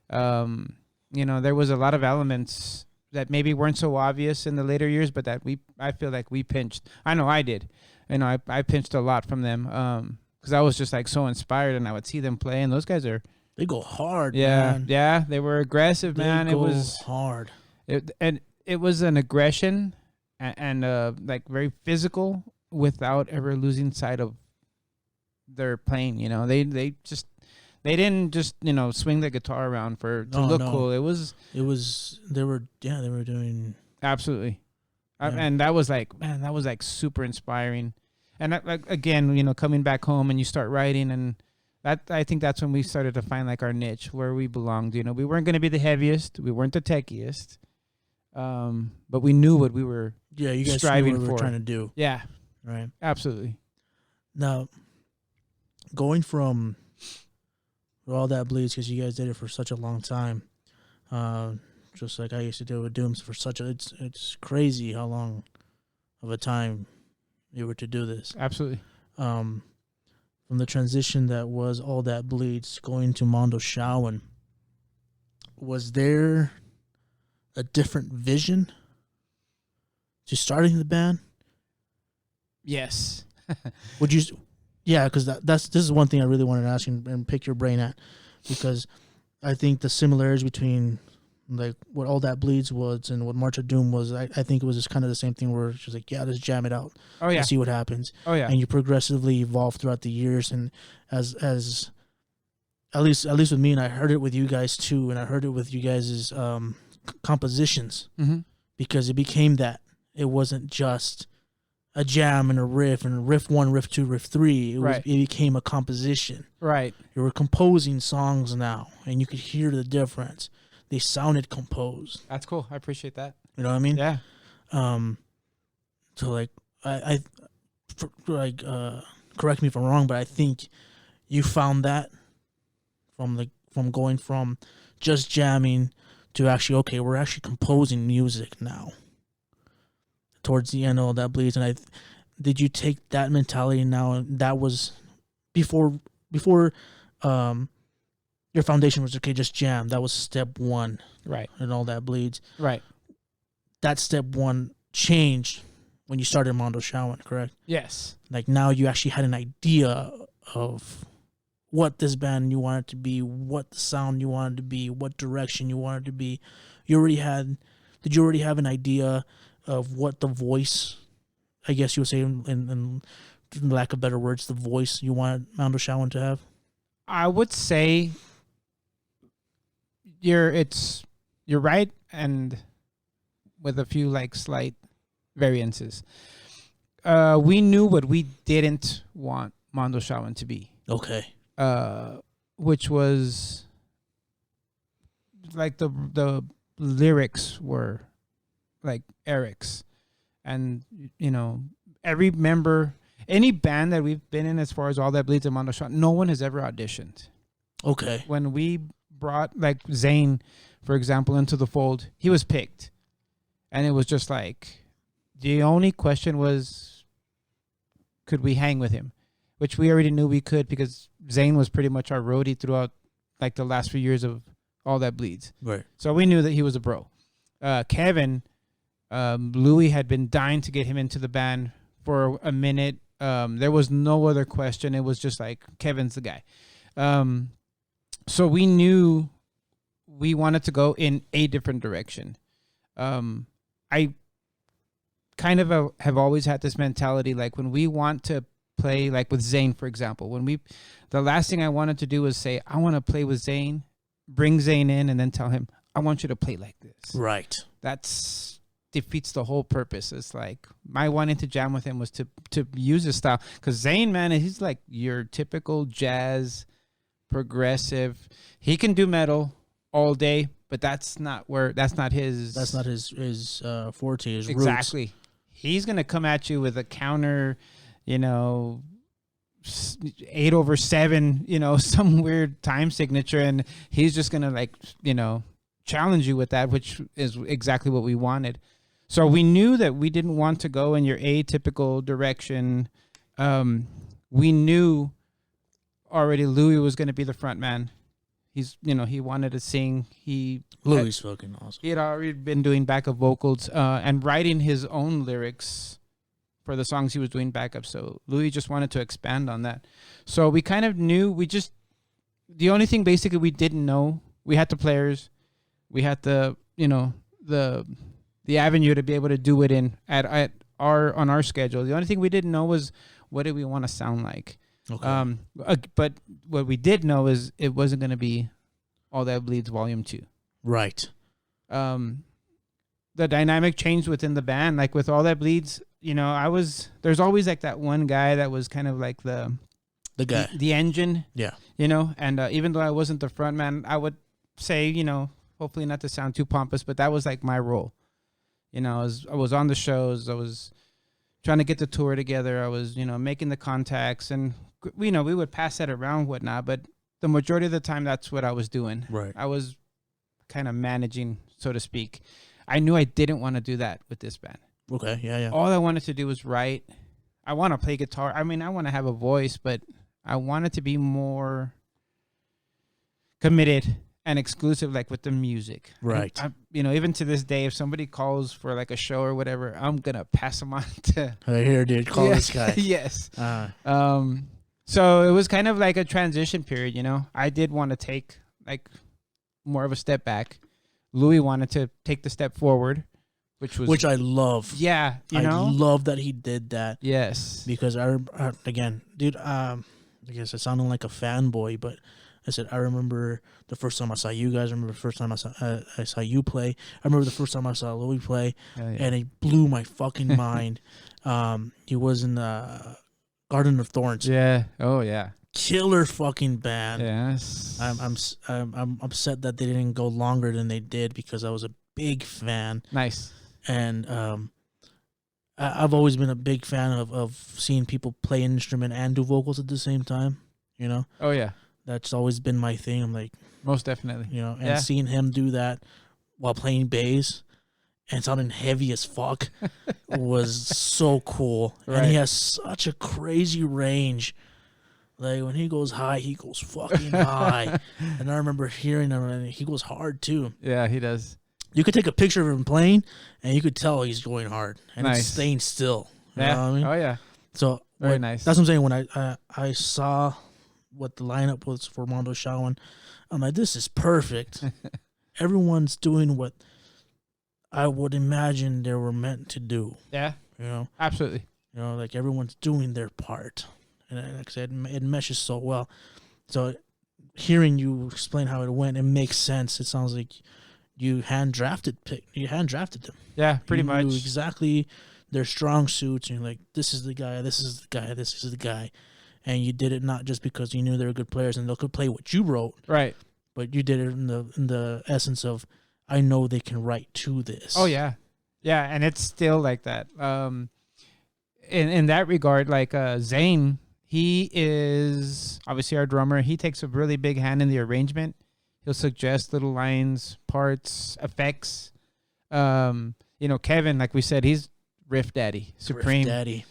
There was a lot of elements that maybe weren't so obvious in the later years, but that I feel like we pinched. I know I did. I pinched a lot from them because I was just like so inspired, and I would see them play, and those guys they go hard. Yeah, man. yeah, they were aggressive, man. It was hard. It was an aggression and like very physical without ever losing sight of their playing. They didn't just swing the guitar around to look cool. It was they were doing absolutely. Yeah. And that was like super inspiring. And again, coming back home and you start writing, and that I think that's when we started to find like our niche where we belonged. We weren't going to be the heaviest, we weren't the techiest, but we knew what we were. Yeah, you guys striving knew what we were for. trying to do. Yeah, Right. absolutely. Now, going from All That Bleeds, because you guys did it for such a long time, just like I used to do with Dooms for it's crazy how long of a time you were to do this. Absolutely. From the transition that was All That Bleeds going to Mondoshawan, was there a different vision to starting the band? Yes. Would you? Yeah, because this is one thing I really wanted to ask you and pick your brain at, because I think the similarities between like what All That Bleeds was and what March of Doom was, I think it was just kind of the same thing where it's just like, yeah, let's jam it out. Oh yeah. And see what happens. Oh yeah. And you progressively evolve throughout the years, and as at least with me, and I heard it with you guys too, and I heard it with you guys' compositions, because it became that. It wasn't just a jam and riff 1, riff 2, riff 3. It became a composition. Right. You were composing songs now, and you could hear the difference. They sounded composed. That's cool. I appreciate that. You know what I mean? Yeah. So like correct me if I'm wrong, but I think you found that from going from just jamming to actually, okay, we're actually composing music now. Towards the end, All That Bleeds, and did you take that mentality now? And that was before your foundation was okay, just jam. That was step 1, right? And All That Bleeds, right? That step 1 changed when you started Mondoshawan, correct? Yes. Like now you actually had an idea of what this band you wanted to be, what the sound you wanted to be, what direction you wanted to be. Did you already have an idea of what the voice, I guess you would say, in lack of better words, the voice you wanted Mondoshawan to have? I would say you're right, and with a few like slight variances. We knew what we didn't want Mondoshawan to be. Okay. Which was like the lyrics were like Eric's, and every member, any band that we've been in, as far as All That Bleeds and Mondoshawan, no one has ever auditioned. Okay. When we brought like Zane, for example, into the fold, he was picked, and it was just like the only question was, could we hang with him? Which we already knew we could, because Zane was pretty much our roadie throughout like the last few years of All That Bleeds. Right. So we knew that he was a bro. Kevin, Louis had been dying to get him into the band for a minute. There was no other question. It was just like, Kevin's the guy. So we knew we wanted to go in a different direction. I kind of have always had this mentality, like when we want to play, like with Zane, for example, the last thing I wanted to do was say, I want to play with Zane bring Zayn in and then tell him, I want you to play like this. Right. That's defeats the whole purpose. It's like my wanting to jam with him was to use his style. Because Zayn, man, he's like your typical jazz, progressive. He can do metal all day, but that's not his. That's not his forte. His exactly. roots. He's gonna come at you with a counter, 8/7, some weird time signature, and he's just gonna challenge you with that, which is exactly what we wanted. So we knew that we didn't want to go in your atypical direction. We knew already Louis was going to be the front man. He wanted to sing. Louis is fucking awesome. He had already been doing backup vocals and writing his own lyrics for the songs he was doing backup. So Louis just wanted to expand on that. So we kind of knew. The only thing basically we didn't know, we had the players, we had the avenue to be able to do it on our schedule. The only thing we didn't know was what did we want to sound like. Okay. But what we did know is it wasn't going to be All That Bleeds Volume 2. Right. The dynamic changed within the band. Like with All That Bleeds, there's always like that one guy that was kind of like the guy, the engine. Yeah. And even though I wasn't the front man, I would say, hopefully not to sound too pompous, but that was like my role. I was on the shows. I was trying to get the tour together. I was, making the contacts, and we would pass that around, whatnot. But the majority of the time, that's what I was doing. Right. I was kind of managing, so to speak. I knew I didn't want to do that with this band. Okay. Yeah. All I wanted to do was write. I want to play guitar. I mean, I want to have a voice, but I wanted to be more committed and exclusive, like with the music. Right. Even to this day, if somebody calls for like a show or whatever, I'm gonna pass them on to. Hey, here, dude, call this guy. Yes. So it was kind of like a transition period. I did want to take like more of a step back. Louis wanted to take the step forward, which I love. Yeah, I love that he did that. Yes, because again, dude, I guess I sounded like a fanboy, but I said I remember the first time I saw you guys. I remember the first time I saw you play. I remember the first time I saw Louis play, and it blew my fucking mind. He was in Garden of Thorns. Yeah. Oh yeah. Killer fucking band. Yes. I'm upset that they didn't go longer than they did because I was a big fan. Nice. And I've always been a big fan of seeing people play an instrument and do vocals at the same time. Oh yeah. That's always been my thing. I'm like, most definitely. And seeing him do that while playing bass and sounding heavy as fuck was so cool. Right. And he has such a crazy range. Like when he goes high, he goes fucking high. And I remember hearing him, and he goes hard too. Yeah, he does. You could take a picture of him playing, and you could tell he's going hard and he's staying still. You know what I mean? Oh yeah. So very nice. That's what I'm saying. When I saw what the lineup was for Mondoshawan, I'm like, this is perfect. Everyone's doing what I would imagine they were meant to do. Yeah. Absolutely. Like everyone's doing their part. And like I said, it meshes so well. So hearing you explain how it went, it makes sense. It sounds like you hand drafted them. Yeah, pretty much. You knew exactly their strong suits. And you're like, this is the guy, this is the guy, this is the guy. And you did it not just because you knew they were good players and they could play what you wrote. Right. But you did it in the essence of, I know they can write to this. Oh, yeah. Yeah, and it's still like that. In that regard, like Zayn, he is obviously our drummer. He takes a really big hand in the arrangement. He'll suggest little lines, parts, effects. Kevin, like we said, he's Riff Daddy, Supreme. Riff Daddy.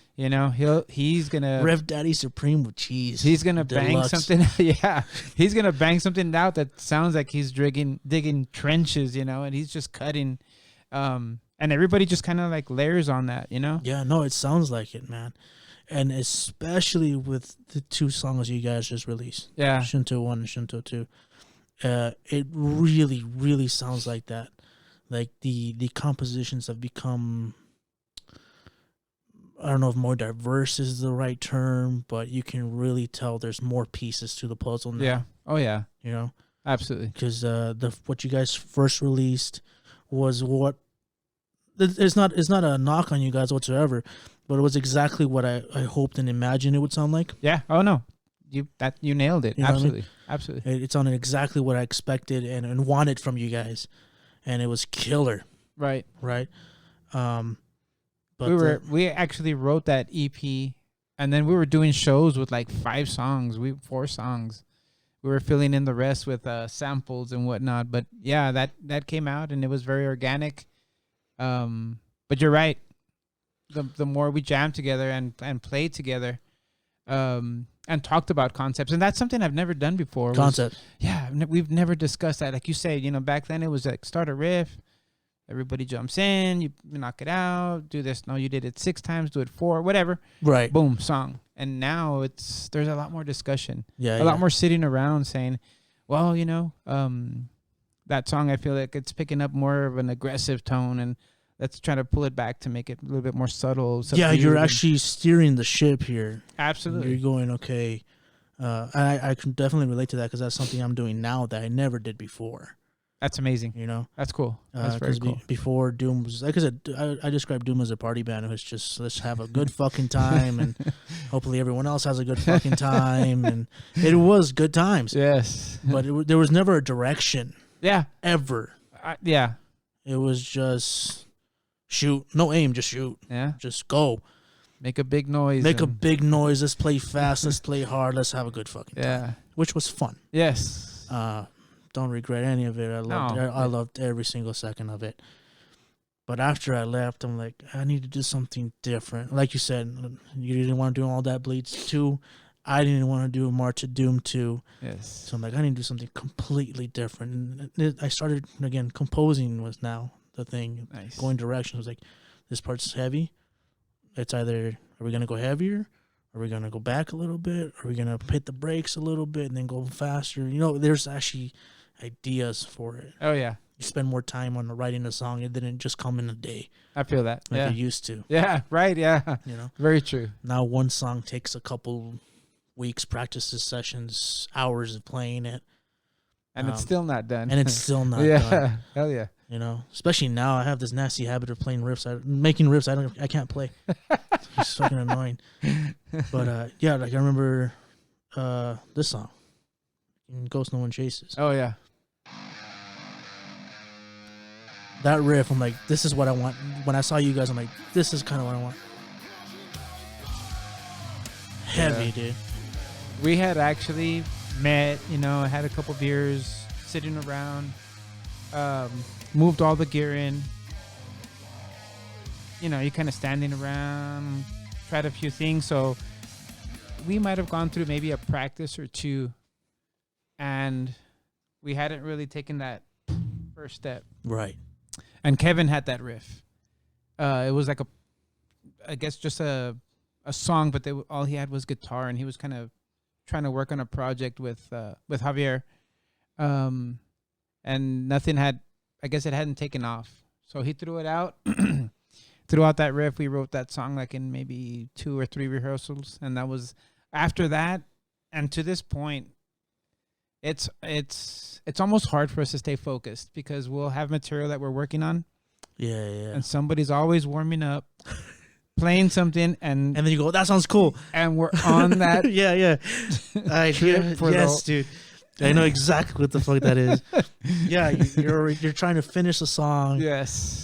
He's gonna Riff Daddy Supreme with cheese. He's gonna bang something. Yeah, he's gonna bang something out that sounds like he's digging trenches. And he's just cutting. And everybody just kind of like layers on that. Yeah, no, it sounds like it, man. And especially with the two songs you guys just released. Yeah, Shinto 1 and Shinto 2. It really, really sounds like that. Like the compositions have become, I don't know if more diverse is the right term, but you can really tell there's more pieces to the puzzle now. Yeah. Oh, yeah. Absolutely. because what you guys first released was what it's not a knock on you guys whatsoever, but it was exactly what I hoped and imagined it would sound like. Yeah. Oh no, you nailed it. You know what I mean? Absolutely. Absolutely. It sounded exactly what I expected and wanted from you guys, and it was killer. Right. Right. But We actually wrote that EP, and then we were doing shows with like 4 songs. We were filling in the rest with samples and whatnot. But yeah, that came out, and it was very organic. But you're right. The more we jammed together and played together, and talked about concepts, and that's something I've never done before. concept. We've never discussed that. Like you say, back then it was like start a riff. Everybody jumps in, you knock it out, do this. No, you did it 6 times, do it 4, whatever. Right. Boom, song. And now there's a lot more discussion. Yeah. A lot more sitting around saying, well, that song, I feel like it's picking up more of an aggressive tone, and let's try to pull it back to make it a little bit more subtle. Yeah, you're actually steering the ship here. Absolutely. You're going, okay. I can definitely relate to that because that's something I'm doing now that I never did before. That's amazing. That's cool. That's very cool. Before Doom was, like I said, I described Doom as a party band. It was just, let's have a good fucking time, and hopefully everyone else has a good fucking time. And it was good times. Yes. But there was never a direction. Yeah. Ever. Yeah. It was just shoot. No aim, just shoot. Yeah. Just go. Make a big noise. Make a big noise. Let's play fast. Let's play hard. Let's have a good fucking time. Yeah. Which was fun. Yes. Don't regret any of it. I loved every single second of it. But after I left, I'm like, I need to do something different. Like you said, you didn't want to do All That Bleeds 2. I didn't want to do March of Doom 2. Yes. So I'm like, I need to do something completely different. And I started, again, composing was now the thing. Nice. Going directions. Was like, this part's heavy. It's either, are we going to go heavier? Are we going to go back a little bit? Are we going to hit the brakes a little bit and then go faster? There's actually ideas for it. Oh, yeah. You spend more time on writing a song. It didn't just come in a day. I feel that. Like yeah. it used to. Yeah, right. Yeah. Very true. Now one song takes a couple weeks, practices, sessions, hours of playing it. And it's still not done. And it's still not yeah. done. Hell yeah. Especially now I have this nasty habit of playing riffs. Making riffs I can't play. It's fucking annoying. But yeah, like I remember this song. Ghost No One Chases. Oh yeah. That riff, I'm like, this is what I want. When I saw you guys, I'm like, this is kind of what I want. Heavy, dude. We had actually met, had a couple beers, sitting around, moved all the gear in. You kind of standing around, tried a few things. So we might have gone through maybe a practice or two, and we hadn't really taken that first step. Right. And Kevin had that riff. It was like I guess just a song, but all he had was guitar, and he was kind of trying to work on a project with Javier. And nothing I guess it hadn't taken off. So he threw it out, threw out that riff. We wrote that song like in maybe 2 or 3 rehearsals. And that was after that. And to this point, it's almost hard for us to stay focused because we'll have material that we're working on. Yeah. And somebody's always warming up, playing something, and then you go, that sounds cool. And we're on that. yeah. Yes, dude. I know exactly what the fuck that is. Yeah, you're trying to finish a song. Yes.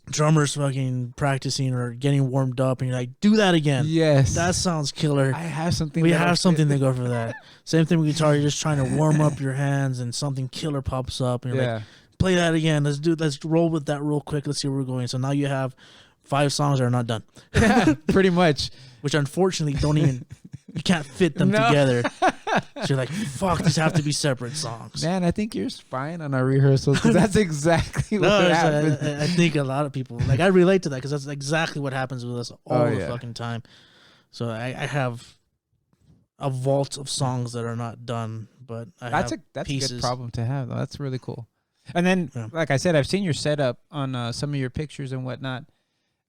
Drummers fucking practicing or getting warmed up, and you're like, do that again. Yes. That sounds killer. I have something. We have something to go for that. Same thing with guitar. You're just trying to warm up your hands, and something killer pops up, and you're like, play that again. Let's roll with that real quick. Let's see where we're going. So now you have 5 songs that are not done. Yeah, pretty much. Which unfortunately you can't fit them together. So you're like, fuck, these have to be separate songs. Man, I think you're spying on our rehearsals because that's exactly what happened. I think a lot of people, like I relate to that because that's exactly what happens with us all the fucking time. So I have a vault of songs that are not done, but that's a good problem to have, though. That's really cool. And then, like I said, I've seen your setup on some of your pictures and whatnot.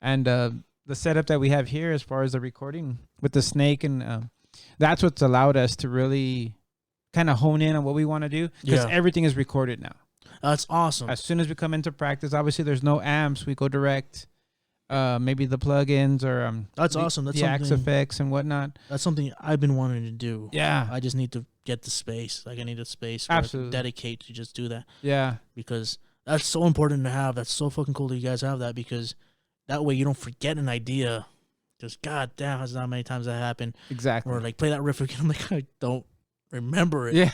And the setup that we have here as far as the recording with the snake, and that's what's allowed us to really kind of hone in on what we want to do because everything is recorded now. That's awesome. As soon as we come into practice, obviously there's no amps. We go direct. Maybe the plugins or that's awesome. That's the Axe effects and whatnot. That's something I've been wanting to do. Yeah, I just need to get the space. Like I need a space. Where Absolutely. I can dedicate to just do that. Yeah, because that's so important to have. That's so fucking cool that you guys have that because that way you don't forget an idea. Just goddamn, that's not many times that happened. Exactly. Or like play that riff again. I'm like I don't remember it. Yeah.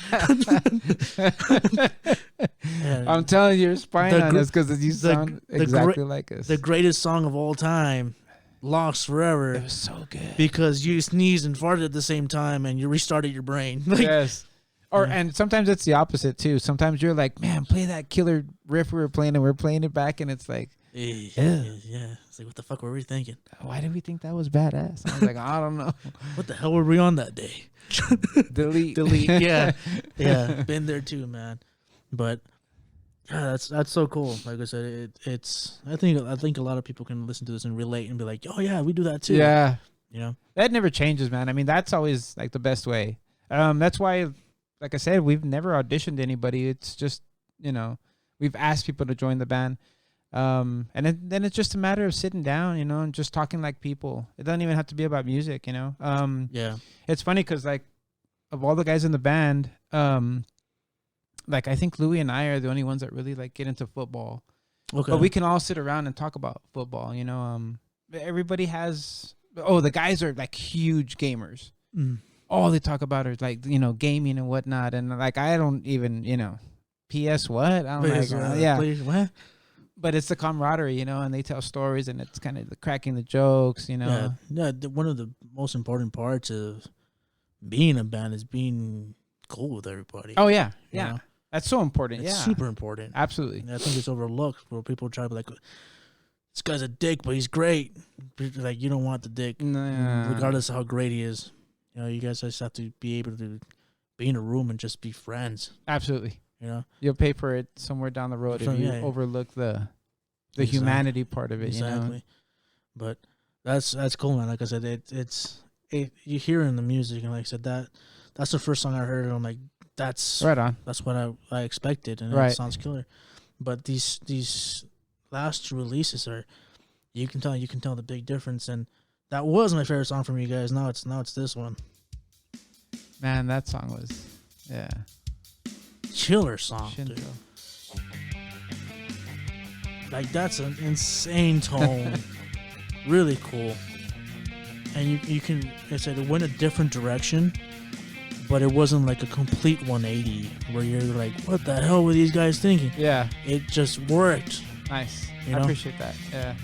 I'm telling you, you're spying on us because you sound exactly like us. The greatest song of all time, Lost Forever. It was so good. Because you sneezed and farted at the same time and you restarted your brain. Like, yes. Or and sometimes it's the opposite too. Sometimes you're like, man, play that killer riff we were playing and we're playing it back and it's like, yeah. It's like, what the fuck were we thinking? Why did we think that was badass? I was like, I don't know. What the hell were we on that day? Delete. Yeah. Been there too, man. But that's so cool. Like I said, it's. I think a lot of people can listen to this and relate and be like, oh yeah, we do that too. Yeah. You know, that never changes, man. I mean, that's always like the best way. That's why, like I said, we've never auditioned anybody. It's just, we've asked people to join the band. And then it's just a matter of sitting down, and just talking like people. It doesn't even have to be about music, Yeah. It's funny because, like, of all the guys in the band, like, I think Louie and I are the only ones that really, like, get into football. Okay. But we can all sit around and talk about football, Everybody has... Oh, the guys are, like, huge gamers. Mm. All they talk about is, like, gaming and whatnot. And, like, I don't even, PS what? I'm like, yeah. What? But it's the camaraderie, and they tell stories, and it's kind of cracking the jokes, Yeah, one of the most important parts of being a band is being cool with everybody. Oh, yeah. You Yeah. know? That's so important. It's super important. Absolutely. And I think it's overlooked where people try to be like, this guy's a dick, but he's great. Like, you don't want the dick, regardless of how great he is. You guys just have to be able to be in a room and just be friends. Absolutely. You'll pay for it somewhere down the road if you overlook the humanity part of it. Exactly. But that's cool, man. Like I said, it's you hear it in the music, and like I said, that's the first song I heard, and I'm like, that's right on. That's what I expected, and it sounds killer. But these last two releases you can tell the big difference, and that was my favorite song from you guys. Now it's this one. Man, that song was chiller song, dude. Like, that's an insane tone. Really cool. And you can, like I said, it went a different direction, but it wasn't like a complete 180 where you're like, what the hell were these guys thinking? Yeah. It just worked. Nice. I appreciate that. Yeah.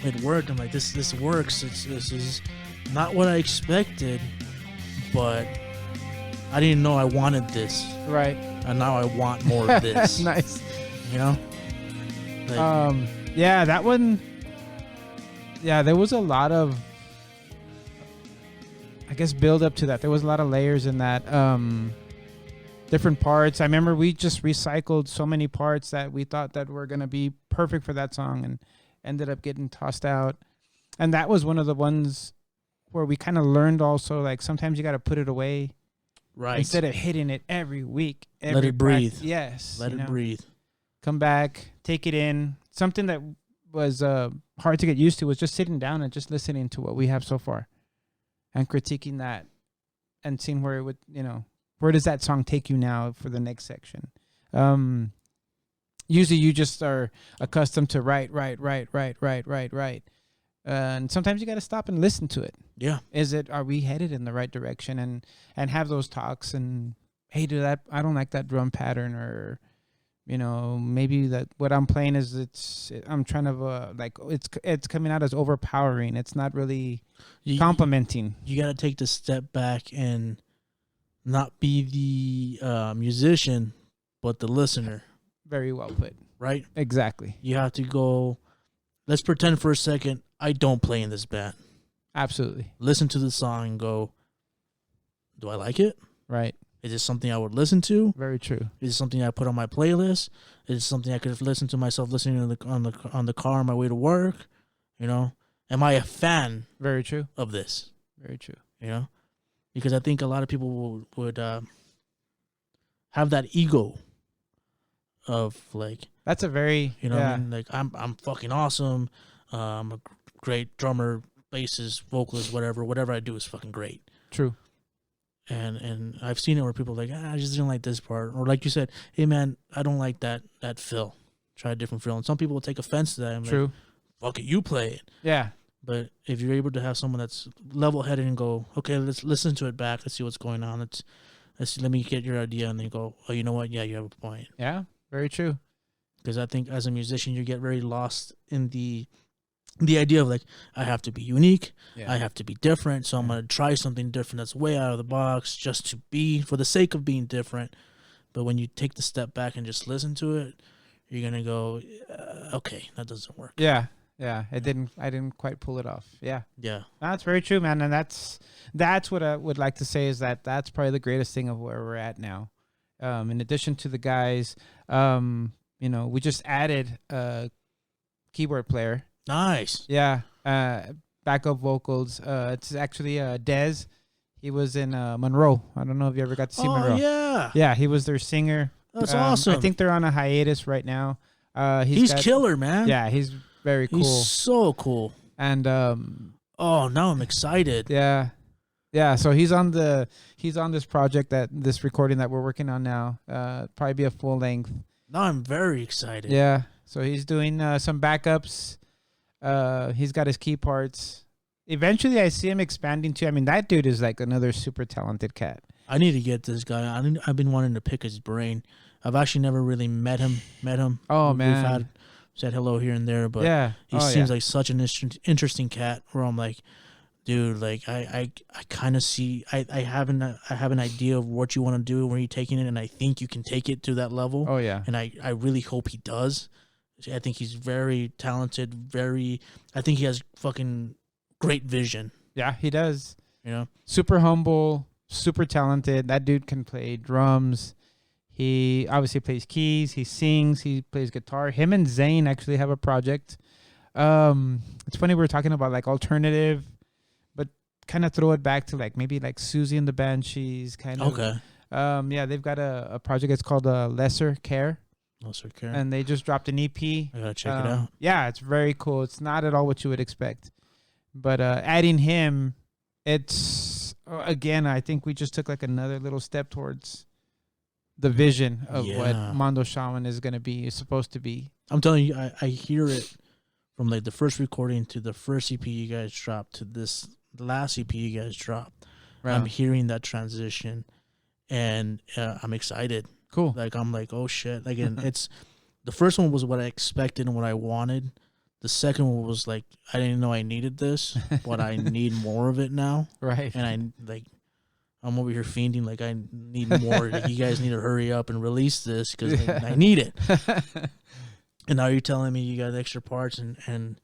It worked. I'm like, this works. This is not what I expected, but I didn't know I wanted this. Right. And now I want more of this. Nice. Like, yeah, that one. Yeah, there was a lot of, I guess, build up to that. There was a lot of layers in that. Different parts. I remember we just recycled so many parts that we thought that were going to be perfect for that song and ended up getting tossed out. And that was one of the ones where we kind of learned also, like, sometimes you got to put it away. Right. Instead of hitting it every week. Let it breathe. Yes. Let it breathe. Come back, take it in. Something that was hard to get used to was just sitting down and just listening to what we have so far and critiquing that and seeing where it would, where does that song take you now for the next section? Usually you just are accustomed to write. And sometimes you got to stop and listen to it. Yeah. Are we headed in the right direction and have those talks and, hey, I don't like that drum pattern, or, maybe that what I'm playing is I'm trying to it's coming out as overpowering. It's not really complimenting. You got to take the step back and not be the musician, but the listener. Very well put. Right? Exactly. You have to go, let's pretend for a second I don't play in this band. Absolutely. Listen to the song and go, do I like it? Right. Is it something I would listen to? Very true. Is it something I put on my playlist? Is it something I could listen to myself listening on the car on my way to work? Am I a fan? Very true. Of this? Very true. Because I think a lot of people would have that ego of like, That's a very you know what I mean? Like I'm fucking awesome. I'm a great drummer, bassist, vocalist, whatever I do is fucking great. True. And I've seen it where people are like, I just didn't like this part, or like you said, hey man, I don't like that fill. Try a different fill. And some people will take offense to that. And True. Like, fuck it, you play it. Yeah. But if you're able to have someone that's level-headed and go, okay, let's listen to it back. Let's see what's going on. Let me get your idea, and then go, oh, you know what? Yeah, you have a point. Yeah. Very true. Because I think as a musician, you get very lost in the idea of like, I have to be unique. Yeah. I have to be different. So I'm going to try something different that's way out of the box just to be, for the sake of being different. But when you take the step back and just listen to it, you're going to go, okay, that doesn't work. Yeah. Yeah. I didn't quite pull it off. Yeah. Yeah. That's very true, man. And that's what I would like to say is that's probably the greatest thing of where we're at now. In addition to the guys, we just added a keyboard player. Nice. Yeah. Backup vocals. It's actually Dez. He was in Monroe. I don't know if you ever got to see Monroe. Yeah. Yeah, he was their singer. That's awesome. I think they're on a hiatus right now. He's killer, man. Yeah, he's very cool. He's so cool. And now I'm excited. Yeah. Yeah, so he's on this project, this recording that we're working on now. Probably be a full length. Now I'm very excited. Yeah. So he's doing some backups. He's got his key parts. Eventually, I see him expanding too. I mean, that dude is like another super talented cat. I need to get this guy. I've been wanting to pick his brain. I've actually never really met him. Oh, man. We've said hello here and there, but yeah. He seems like such an interesting cat. Where I'm like, dude, like I kind of see. I have an idea of what you want to do where you're taking it, and I think you can take it to that level. Oh yeah. And I really hope he does. I think he's very talented. I think he has fucking great vision. Yeah, he does. You know, super humble, super talented. That dude can play drums. He obviously plays keys. He sings. He plays guitar. Him and Zane actually have a project. It's funny, we were talking about like alternative, but kind of throw it back to like maybe like Susie and the Banshees kind of. Okay. Yeah, they've got a project. It's called Lesser Care. Lesser Care. And they just dropped an EP. I gotta check it out. Yeah, it's very cool. It's not at all what you would expect. But adding him, it's, again, I think we just took like another little step towards the vision of what Mondoshawan is supposed to be. I'm telling you, I hear it from like the first recording to the first EP you guys dropped to the last EP you guys dropped. Right. I'm hearing that transition, and I'm excited. Cool. Like I'm like, oh shit! Like, it's the first one was what I expected and what I wanted. The second one was like, I didn't know I needed this, but I need more of it now. Right. And I'm over here fiending like I need more. Like, you guys need to hurry up and release this because I need it. And now you're telling me you got extra parts, and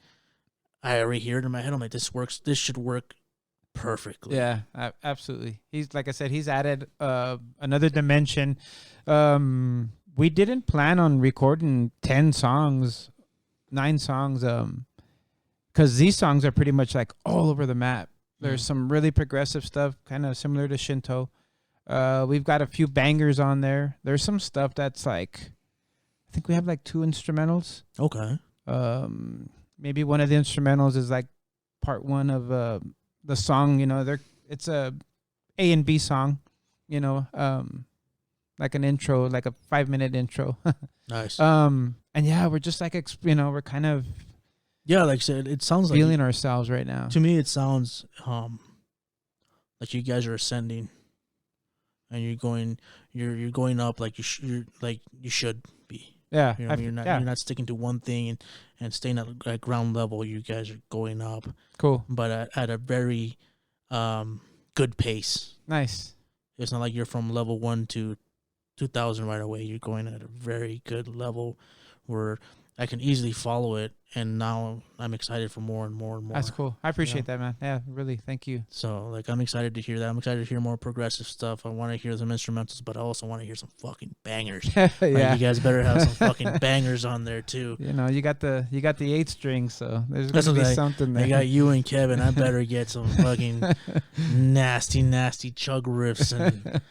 I already hear it in my head. I'm like, this works. This should work perfectly. Yeah, absolutely. He's, like I said, he's added another dimension. We didn't plan on recording 9 songs, because these songs are pretty much like all over the map. There's some really progressive stuff, kind of similar to Shinto. We've got a few bangers on there. There's some stuff that's like, I think we have like 2 instrumentals. Okay. Maybe one of the instrumentals is like part 1 of the song. You know, it's a A and B song. You know, like an intro, like a 5-minute intro. Nice. And yeah, we're just like, we're kind of, yeah, like I said, it sounds feeling like ourselves right now. To me, it sounds like you guys are ascending, and you're going up like you should be. Yeah, you know, you're not sticking to one thing and staying at ground level. You guys are going up. Cool, but at a very good pace. Nice. It's not like you're from level 1 to 2,000 right away. You're going at a very good level where I can easily follow it and now I'm excited for more and more and more. That's cool. I appreciate that, man. Yeah, really. Thank you. So, like, I'm excited to hear that. I'm excited to hear more progressive stuff. I want to hear some instrumentals, but I also want to hear some fucking bangers. Yeah. Like, you guys better have some fucking bangers on there too. You know, you got the 8th string, so there's gonna be something there. I got you and Kevin. I better get some fucking nasty chug riffs and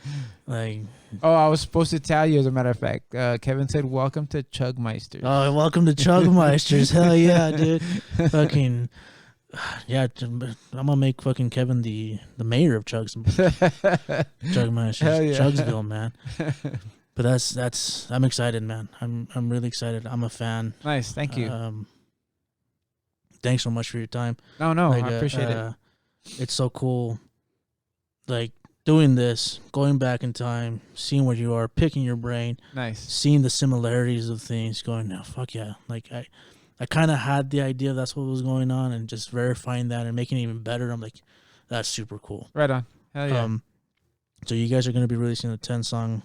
like. Oh, I was supposed to tell you, as a matter of fact. Kevin said, "Welcome to Chugmeisters." Oh, welcome to Chugmeisters. Hell yeah, dude. Fucking yeah, I'm gonna make fucking Kevin the mayor of Chugmeisters. Yeah. Chugsville, man. But that's I'm excited, man. I'm really excited. I'm a fan. Nice, thank you. Thanks so much for your time. No, like, I appreciate it. It's so cool, like, doing this, going back in time, seeing where you are, picking your brain, nice, seeing the similarities of things, going, no, fuck yeah. Like, I kind of had the idea that's what was going on, and just verifying that and making it even better. I'm like, that's super cool. Right on. Hell yeah. So you guys are going to be releasing a 10-song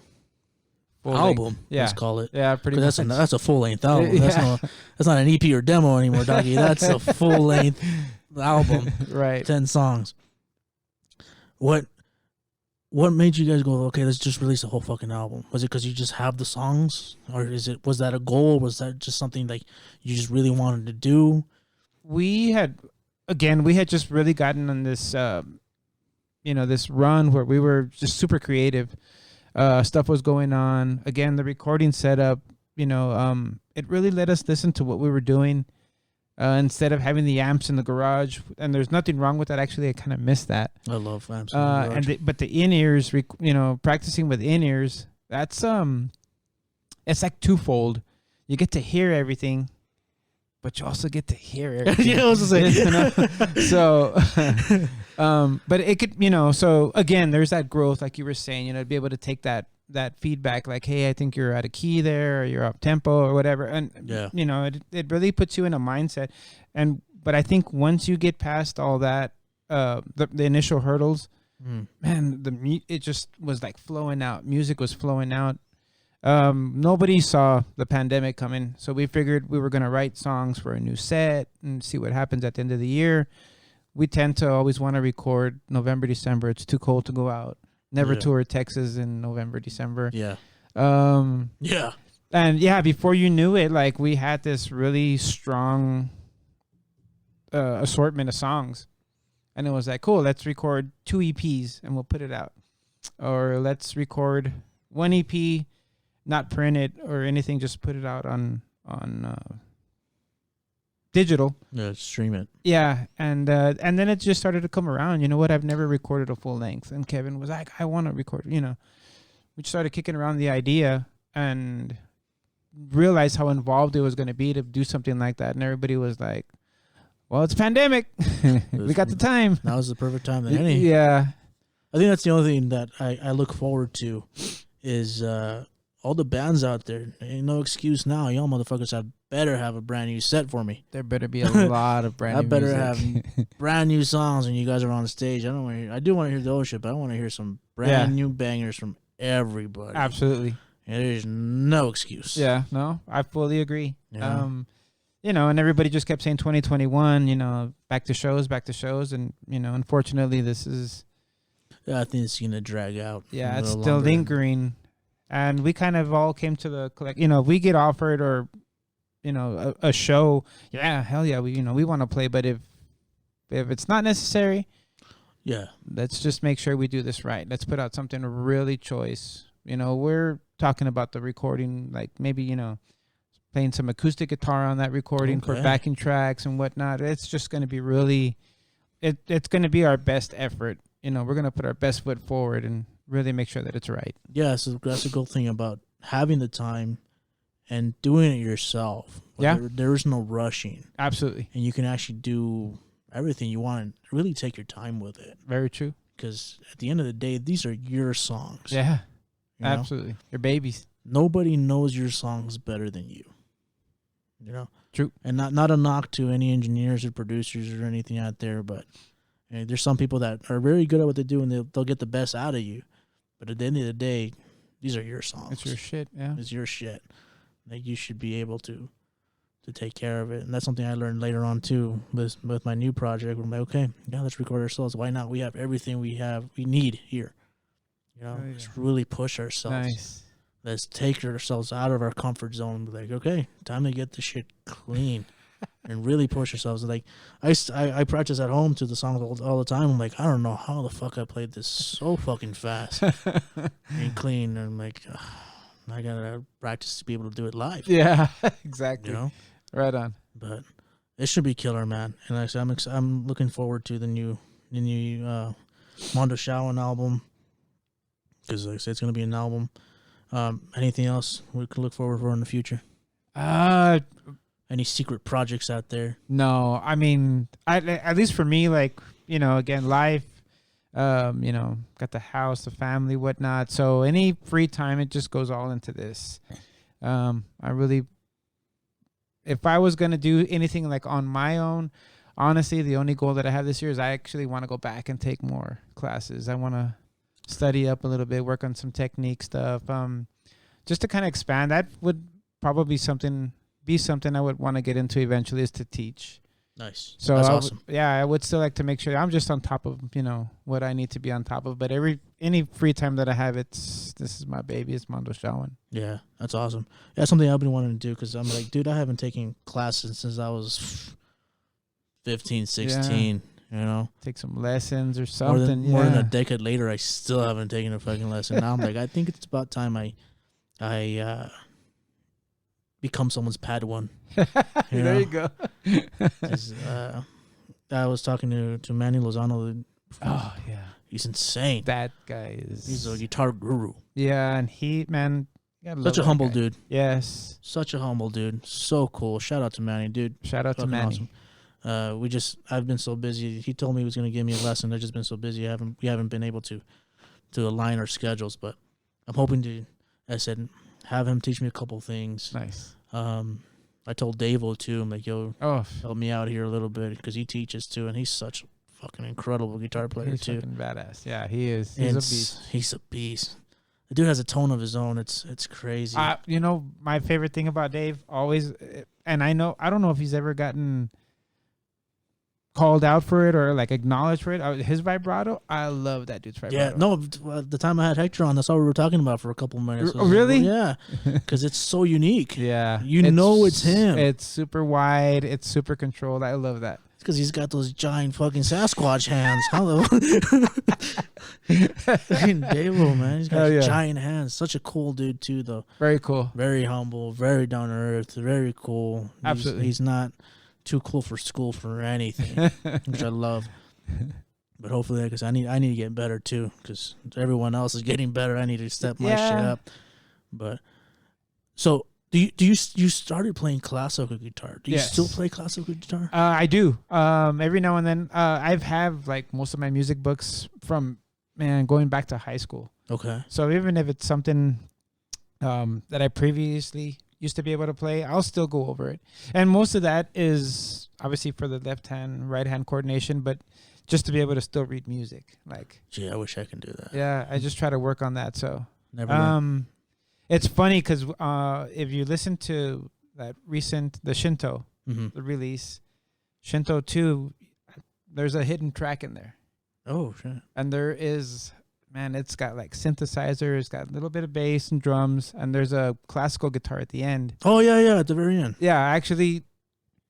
Full album, length. Yeah. let's call it. Yeah, pretty much. That's a full-length album. Yeah. That's not an EP or demo anymore, doggy. That's a full-length album. Right. 10 songs. What made you guys go, okay, let's just release a whole fucking album? Was it because you just have the songs? Or was that a goal? Was that just something like you just really wanted to do? We had just really gotten on this, this run where we were just super creative. Stuff was going on. Again, the recording setup, it really let us listen to what we were doing. Instead of having the amps in the garage, and there's nothing wrong with that. Actually, I kind of miss that. I love amps in the garage. But the in-ears, practicing with in-ears, that's it's like twofold. You get to hear everything, but you also get to hear everything. Yeah, I was gonna say. So, but it could, so again, there's that growth, like you were saying, to be able to take that feedback, like, hey, I think you're out of key there, or you're up tempo or whatever. And, it really puts you in a mindset. But I think once you get past all that, the initial hurdles, man, it just was like flowing out. Music was flowing out. Nobody saw the pandemic coming. So we figured we were going to write songs for a new set and see what happens at the end of the year. We tend to always want to record November, December. It's too cold to go out. Never tour Texas in November, December. Yeah. Yeah. And before you knew it, like, we had this really strong assortment of songs. And it was like, cool, let's record 2 EPs and we'll put it out. Or let's record 1 EP, not print it or anything, just put it out on digital. Yeah, stream it. Yeah, and then it just started to come around. You know what? I've never recorded a full length, and Kevin was like, "I want to record." We just started kicking around the idea and realized how involved it was going to be to do something like that. And everybody was like, "Well, it's pandemic. We got the time." That was the perfect time. Than any. Yeah, I think that's the only thing that I look forward to is all the bands out there. Ain't no excuse now. Y'all motherfuckers better have a brand new set for me. There better be a lot of brand new I better music. have brand new songs when you guys are on stage. I do want to hear the old shit, but I want to hear some brand new bangers from everybody. Absolutely. And there's no excuse. Yeah, no, I fully agree. Yeah. And everybody just kept saying 2021, back to shows. And, unfortunately this is. Yeah, I think it's going to drag out. Yeah, it's still lingering. And we kind of all came to the collect. We get offered or, a show. Yeah, hell yeah. We want to play. But if it's not necessary, let's just make sure we do this right. Let's put out something really choice. We're talking about the recording, like maybe, playing some acoustic guitar on that recording for backing tracks and whatnot. It's just going to be really, it's going to be our best effort. We're going to put our best foot forward and really make sure that it's right. Yeah, so that's a cool thing about having the time and doing it yourself. There is no rushing. Absolutely. And you can actually do everything you want and really take your time with it. Very true. Because at the end of the day, these are your songs. Yeah, absolutely. Your babies. Nobody knows your songs better than you. True. And not a knock to any engineers or producers or anything out there, but there's some people that are very good at what they do and they'll get the best out of you. But at the end of the day, these are your songs. It's your shit, yeah. It's your shit. Like, you should be able to take care of it. And that's something I learned later on too with my new project. We're like, okay, yeah, let's record ourselves. Why not? We have everything we need here. Let's really push ourselves. Nice. Let's take ourselves out of our comfort zone. Be like, okay, time to get this shit clean and really push ourselves. Like, I practice at home to the song all the time. I'm like, I don't know how the fuck I played this so fucking fast and clean. And I'm like, I gotta practice to be able to do it live. Yeah, exactly. Right on. But it should be killer, man. And like I said, I'm looking forward to the new Mondoshawan album, because like I said, it's gonna be an album. Anything else we could look forward for in the future? Any secret projects out there? No, I mean, at least for me, like, again, life. Got the house, the family, whatnot. So any free time, it just goes all into this. If I was going to do anything like on my own, honestly, the only goal that I have this year is I actually want to go back and take more classes. I want to study up a little bit, work on some technique stuff, just to kind of expand. That would probably be something I would want to get into eventually, is to teach. Nice. So that's awesome. I would still like to make sure I'm just on top of, what I need to be on top of. But any free time that I have, this is my baby. It's Mondoshawan. Yeah, that's awesome. Yeah, that's something I've been wanting to do, because I'm like, dude, I haven't taken classes since I was 15, 16, Take some lessons or something. More than a decade later, I still haven't taken a fucking lesson. Now I'm like, I think it's about time I become someone's Padawan. There you go. I was talking to Manny Lozano. Oh, yeah. He's insane. That guy is... He's a guitar guru. Yeah, and such a humble dude. Yes. Such a humble dude. So cool. Shout out to Manny, dude. Shout out to Manny. Awesome. I've been so busy. He told me he was going to give me a lesson. I've just been so busy. We haven't been able to align our schedules, but I'm hoping to, I said, have him teach me a couple things. Nice. I told Davo too. I'm like, yo, help me out here a little bit, because he teaches too, and he's such a fucking incredible guitar player he's too. Fucking badass. Yeah, he is. He's a beast. He's a beast. The dude has a tone of his own. It's crazy. My favorite thing about Dave always, and I don't know if he's ever gotten called out for it or like acknowledged for it. His vibrato, I love that dude's vibrato. Yeah, no, the time I had Hector on, that's all we were talking about for a couple of minutes. Oh, really? Yeah, because it's so unique. Yeah, it's him. It's super wide. It's super controlled. I love that. It's because he's got those giant fucking Sasquatch hands. Hello. Fucking Davo, man. He's got giant hands. Such a cool dude too, though. Very cool. Very humble. Very down to earth. Very cool. Absolutely. He's not too cool for school for anything, which I love. But hopefully, because I need to get better too, because everyone else is getting better. I need to step my shit up. But so, you started playing classical guitar? Do you still play classical guitar? I do. Every now and then. I've have like most of my music books from going back to high school. Okay. So even if it's something that I previously used to be able to play, I'll still go over it. And most of that is obviously for the left hand, right hand coordination, but just to be able to still read music. Like, gee, I wish I could do that. Yeah, I just try to work on that. So never. It's funny because if you listen to that the Shinto, the release, Shinto 2, there's a hidden track in there. Oh, shit. And there is... Man, it's got like synthesizer, it's got a little bit of bass and drums, and there's a classical guitar at the end. Oh, yeah, at the very end. Yeah, actually.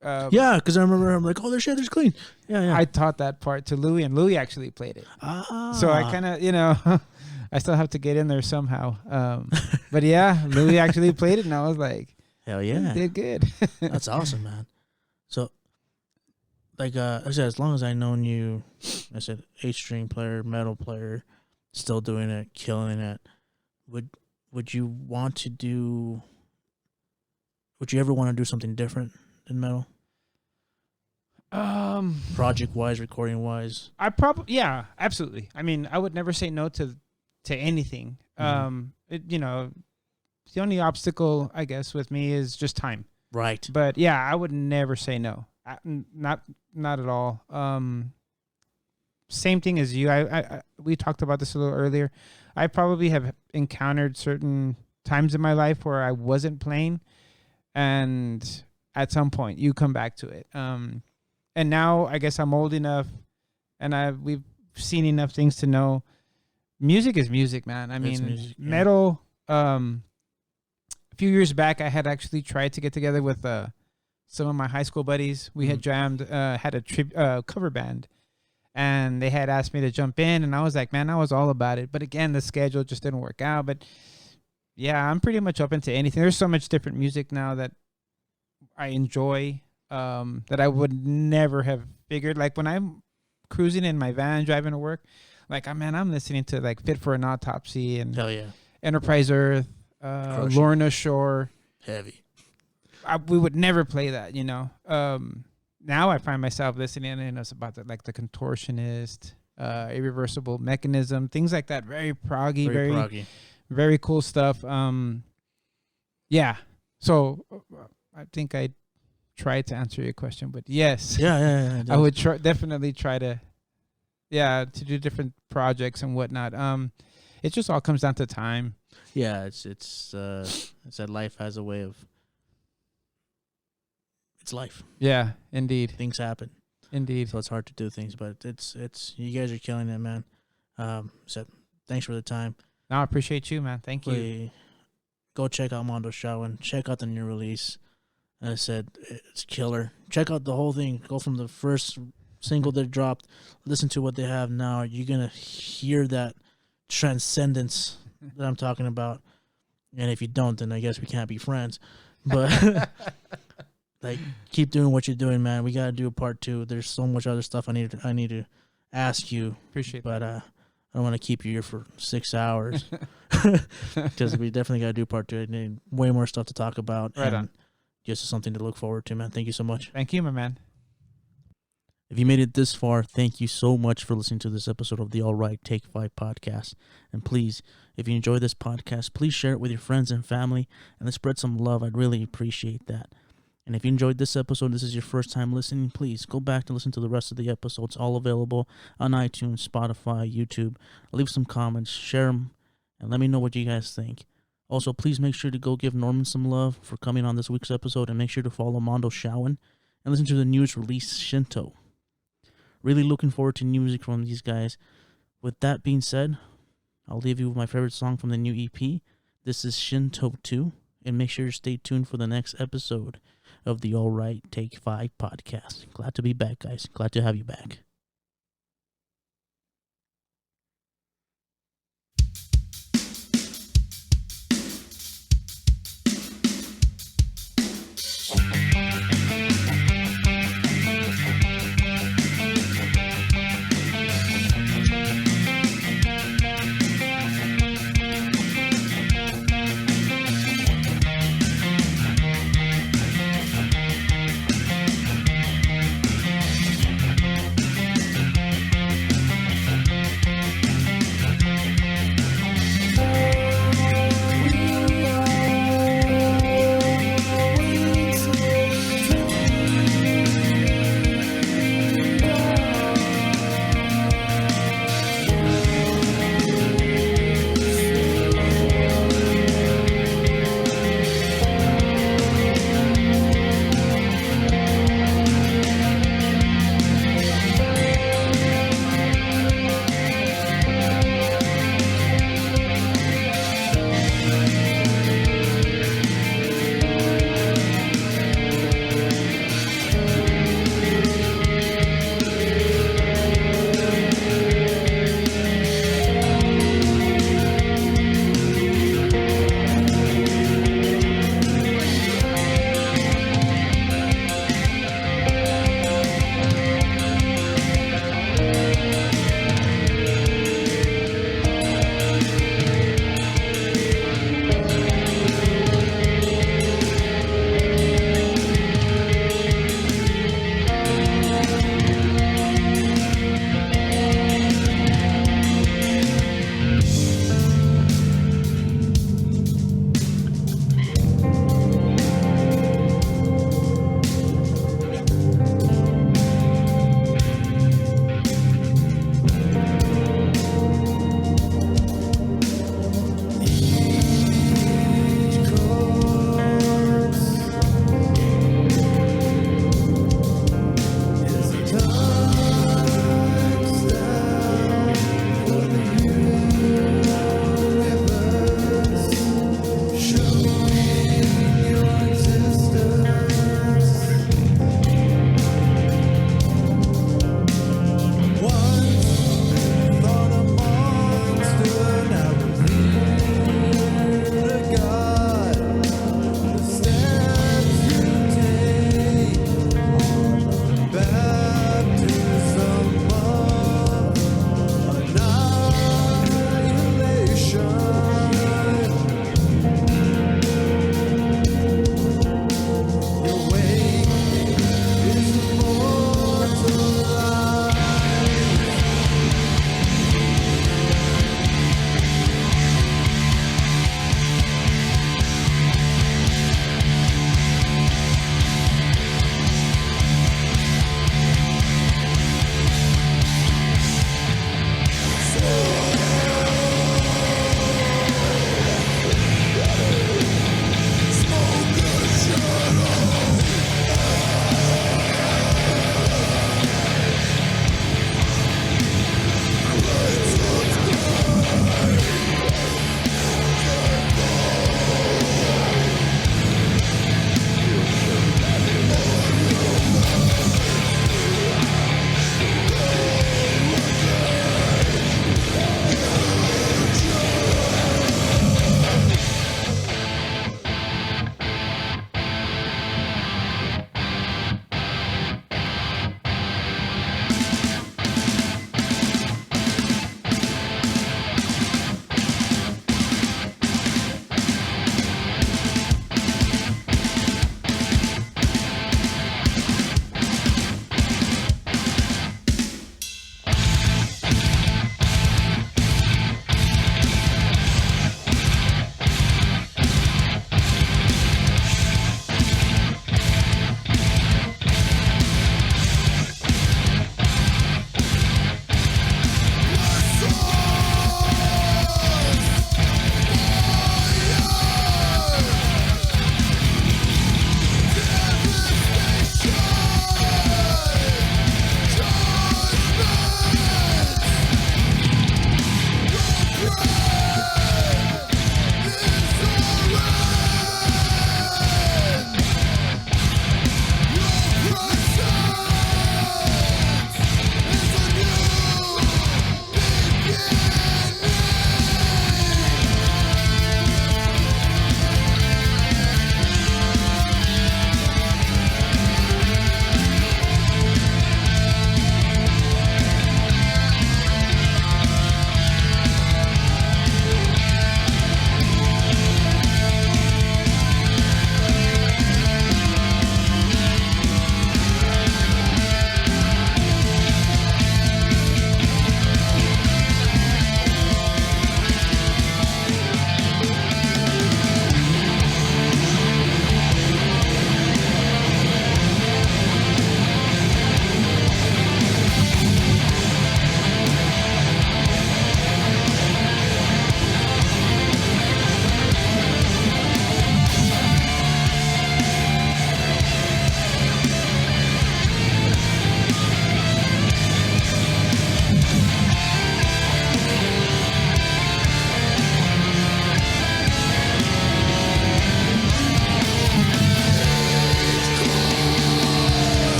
Because I remember I'm like, oh, there's clean. Yeah. I taught that part to Louie, and Louie actually played it. So I kind of, I still have to get in there somehow. But yeah, Louie actually played it, and I was like, hell yeah. Did good. That's awesome, man. So, like I said, as long as I've known you, I said 8-string player, metal player, still doing it, killing it. Would you want to do? Would you ever want to do something different in metal? Project wise, recording wise. I absolutely. I mean, I would never say no to anything. The only obstacle, I guess, with me is just time. Right. But yeah, I would never say no. Not at all. Same thing as you. We talked about this a little earlier. I probably have encountered certain times in my life where I wasn't playing, and at some point you come back to it. And now I guess I'm old enough, and we've seen enough things to know music is music, man. I mean, music, yeah. metal. A few years back, I had actually tried to get together with some of my high school buddies. We had jammed, had a cover band, and they had asked me to jump in, and I was like, man, I was all about it. But again, the schedule just didn't work out. But yeah, I'm pretty much open to anything. There's so much different music now that I enjoy, that I would never have figured. Like when I'm cruising in my van driving to work, like, I'm listening to like Fit for an Autopsy and Hell yeah. Enterprise Earth, Lorna Shore. Heavy. We would never play that, you know. Now I find myself listening, and it's about the Contortionist, Irreversible Mechanism, things like that. Very proggy, very proggy. Very cool stuff. Yeah. So I think I tried to answer your question, but yes. Yeah. I would definitely try to do different projects and whatnot. It just all comes down to time. Yeah, it's that life has a way of. It's life. Yeah, indeed. Things happen. Indeed. So it's hard to do things, but it's you guys are killing it, man. So thanks for the time. No, I appreciate you, man. Thank you. Go check out Mondoshawan. Check out the new release. As I said, it's killer. Check out the whole thing. Go from the first single they dropped. Listen to what they have now. You're gonna hear that transcendence that I'm talking about. And if you don't, then I guess we can't be friends. But like, keep doing what you're doing, man. We gotta do a part 2. There's so much other stuff I need to ask you. Appreciate but that. I don't want to keep you here for 6 hours because we definitely gotta do part 2. I need way more stuff to talk about. Right on. Just something to look forward to, man. Thank you so much. Thank you, my man. If you made it this far, thank you so much for listening to this episode of the All Right Take 5 podcast. And please, if you enjoy this podcast, please share it with your friends and family and let's spread some love. I'd really appreciate that. And if you enjoyed this episode, this is your first time listening, please go back and listen to the rest of the episodes, all available on iTunes, Spotify, YouTube. Leave some comments, share them, and let me know what you guys think. Also, please make sure to go give Norman some love for coming on this week's episode, and make sure to follow Mondoshawan and listen to the newest release, Shinto. Really looking forward to new music from these guys. With that being said, I'll leave you with my favorite song from the new EP. This is Shinto 2, and make sure to stay tuned for the next episode of the All Right Take 5 podcast. Glad to be back, guys. Glad to have you back.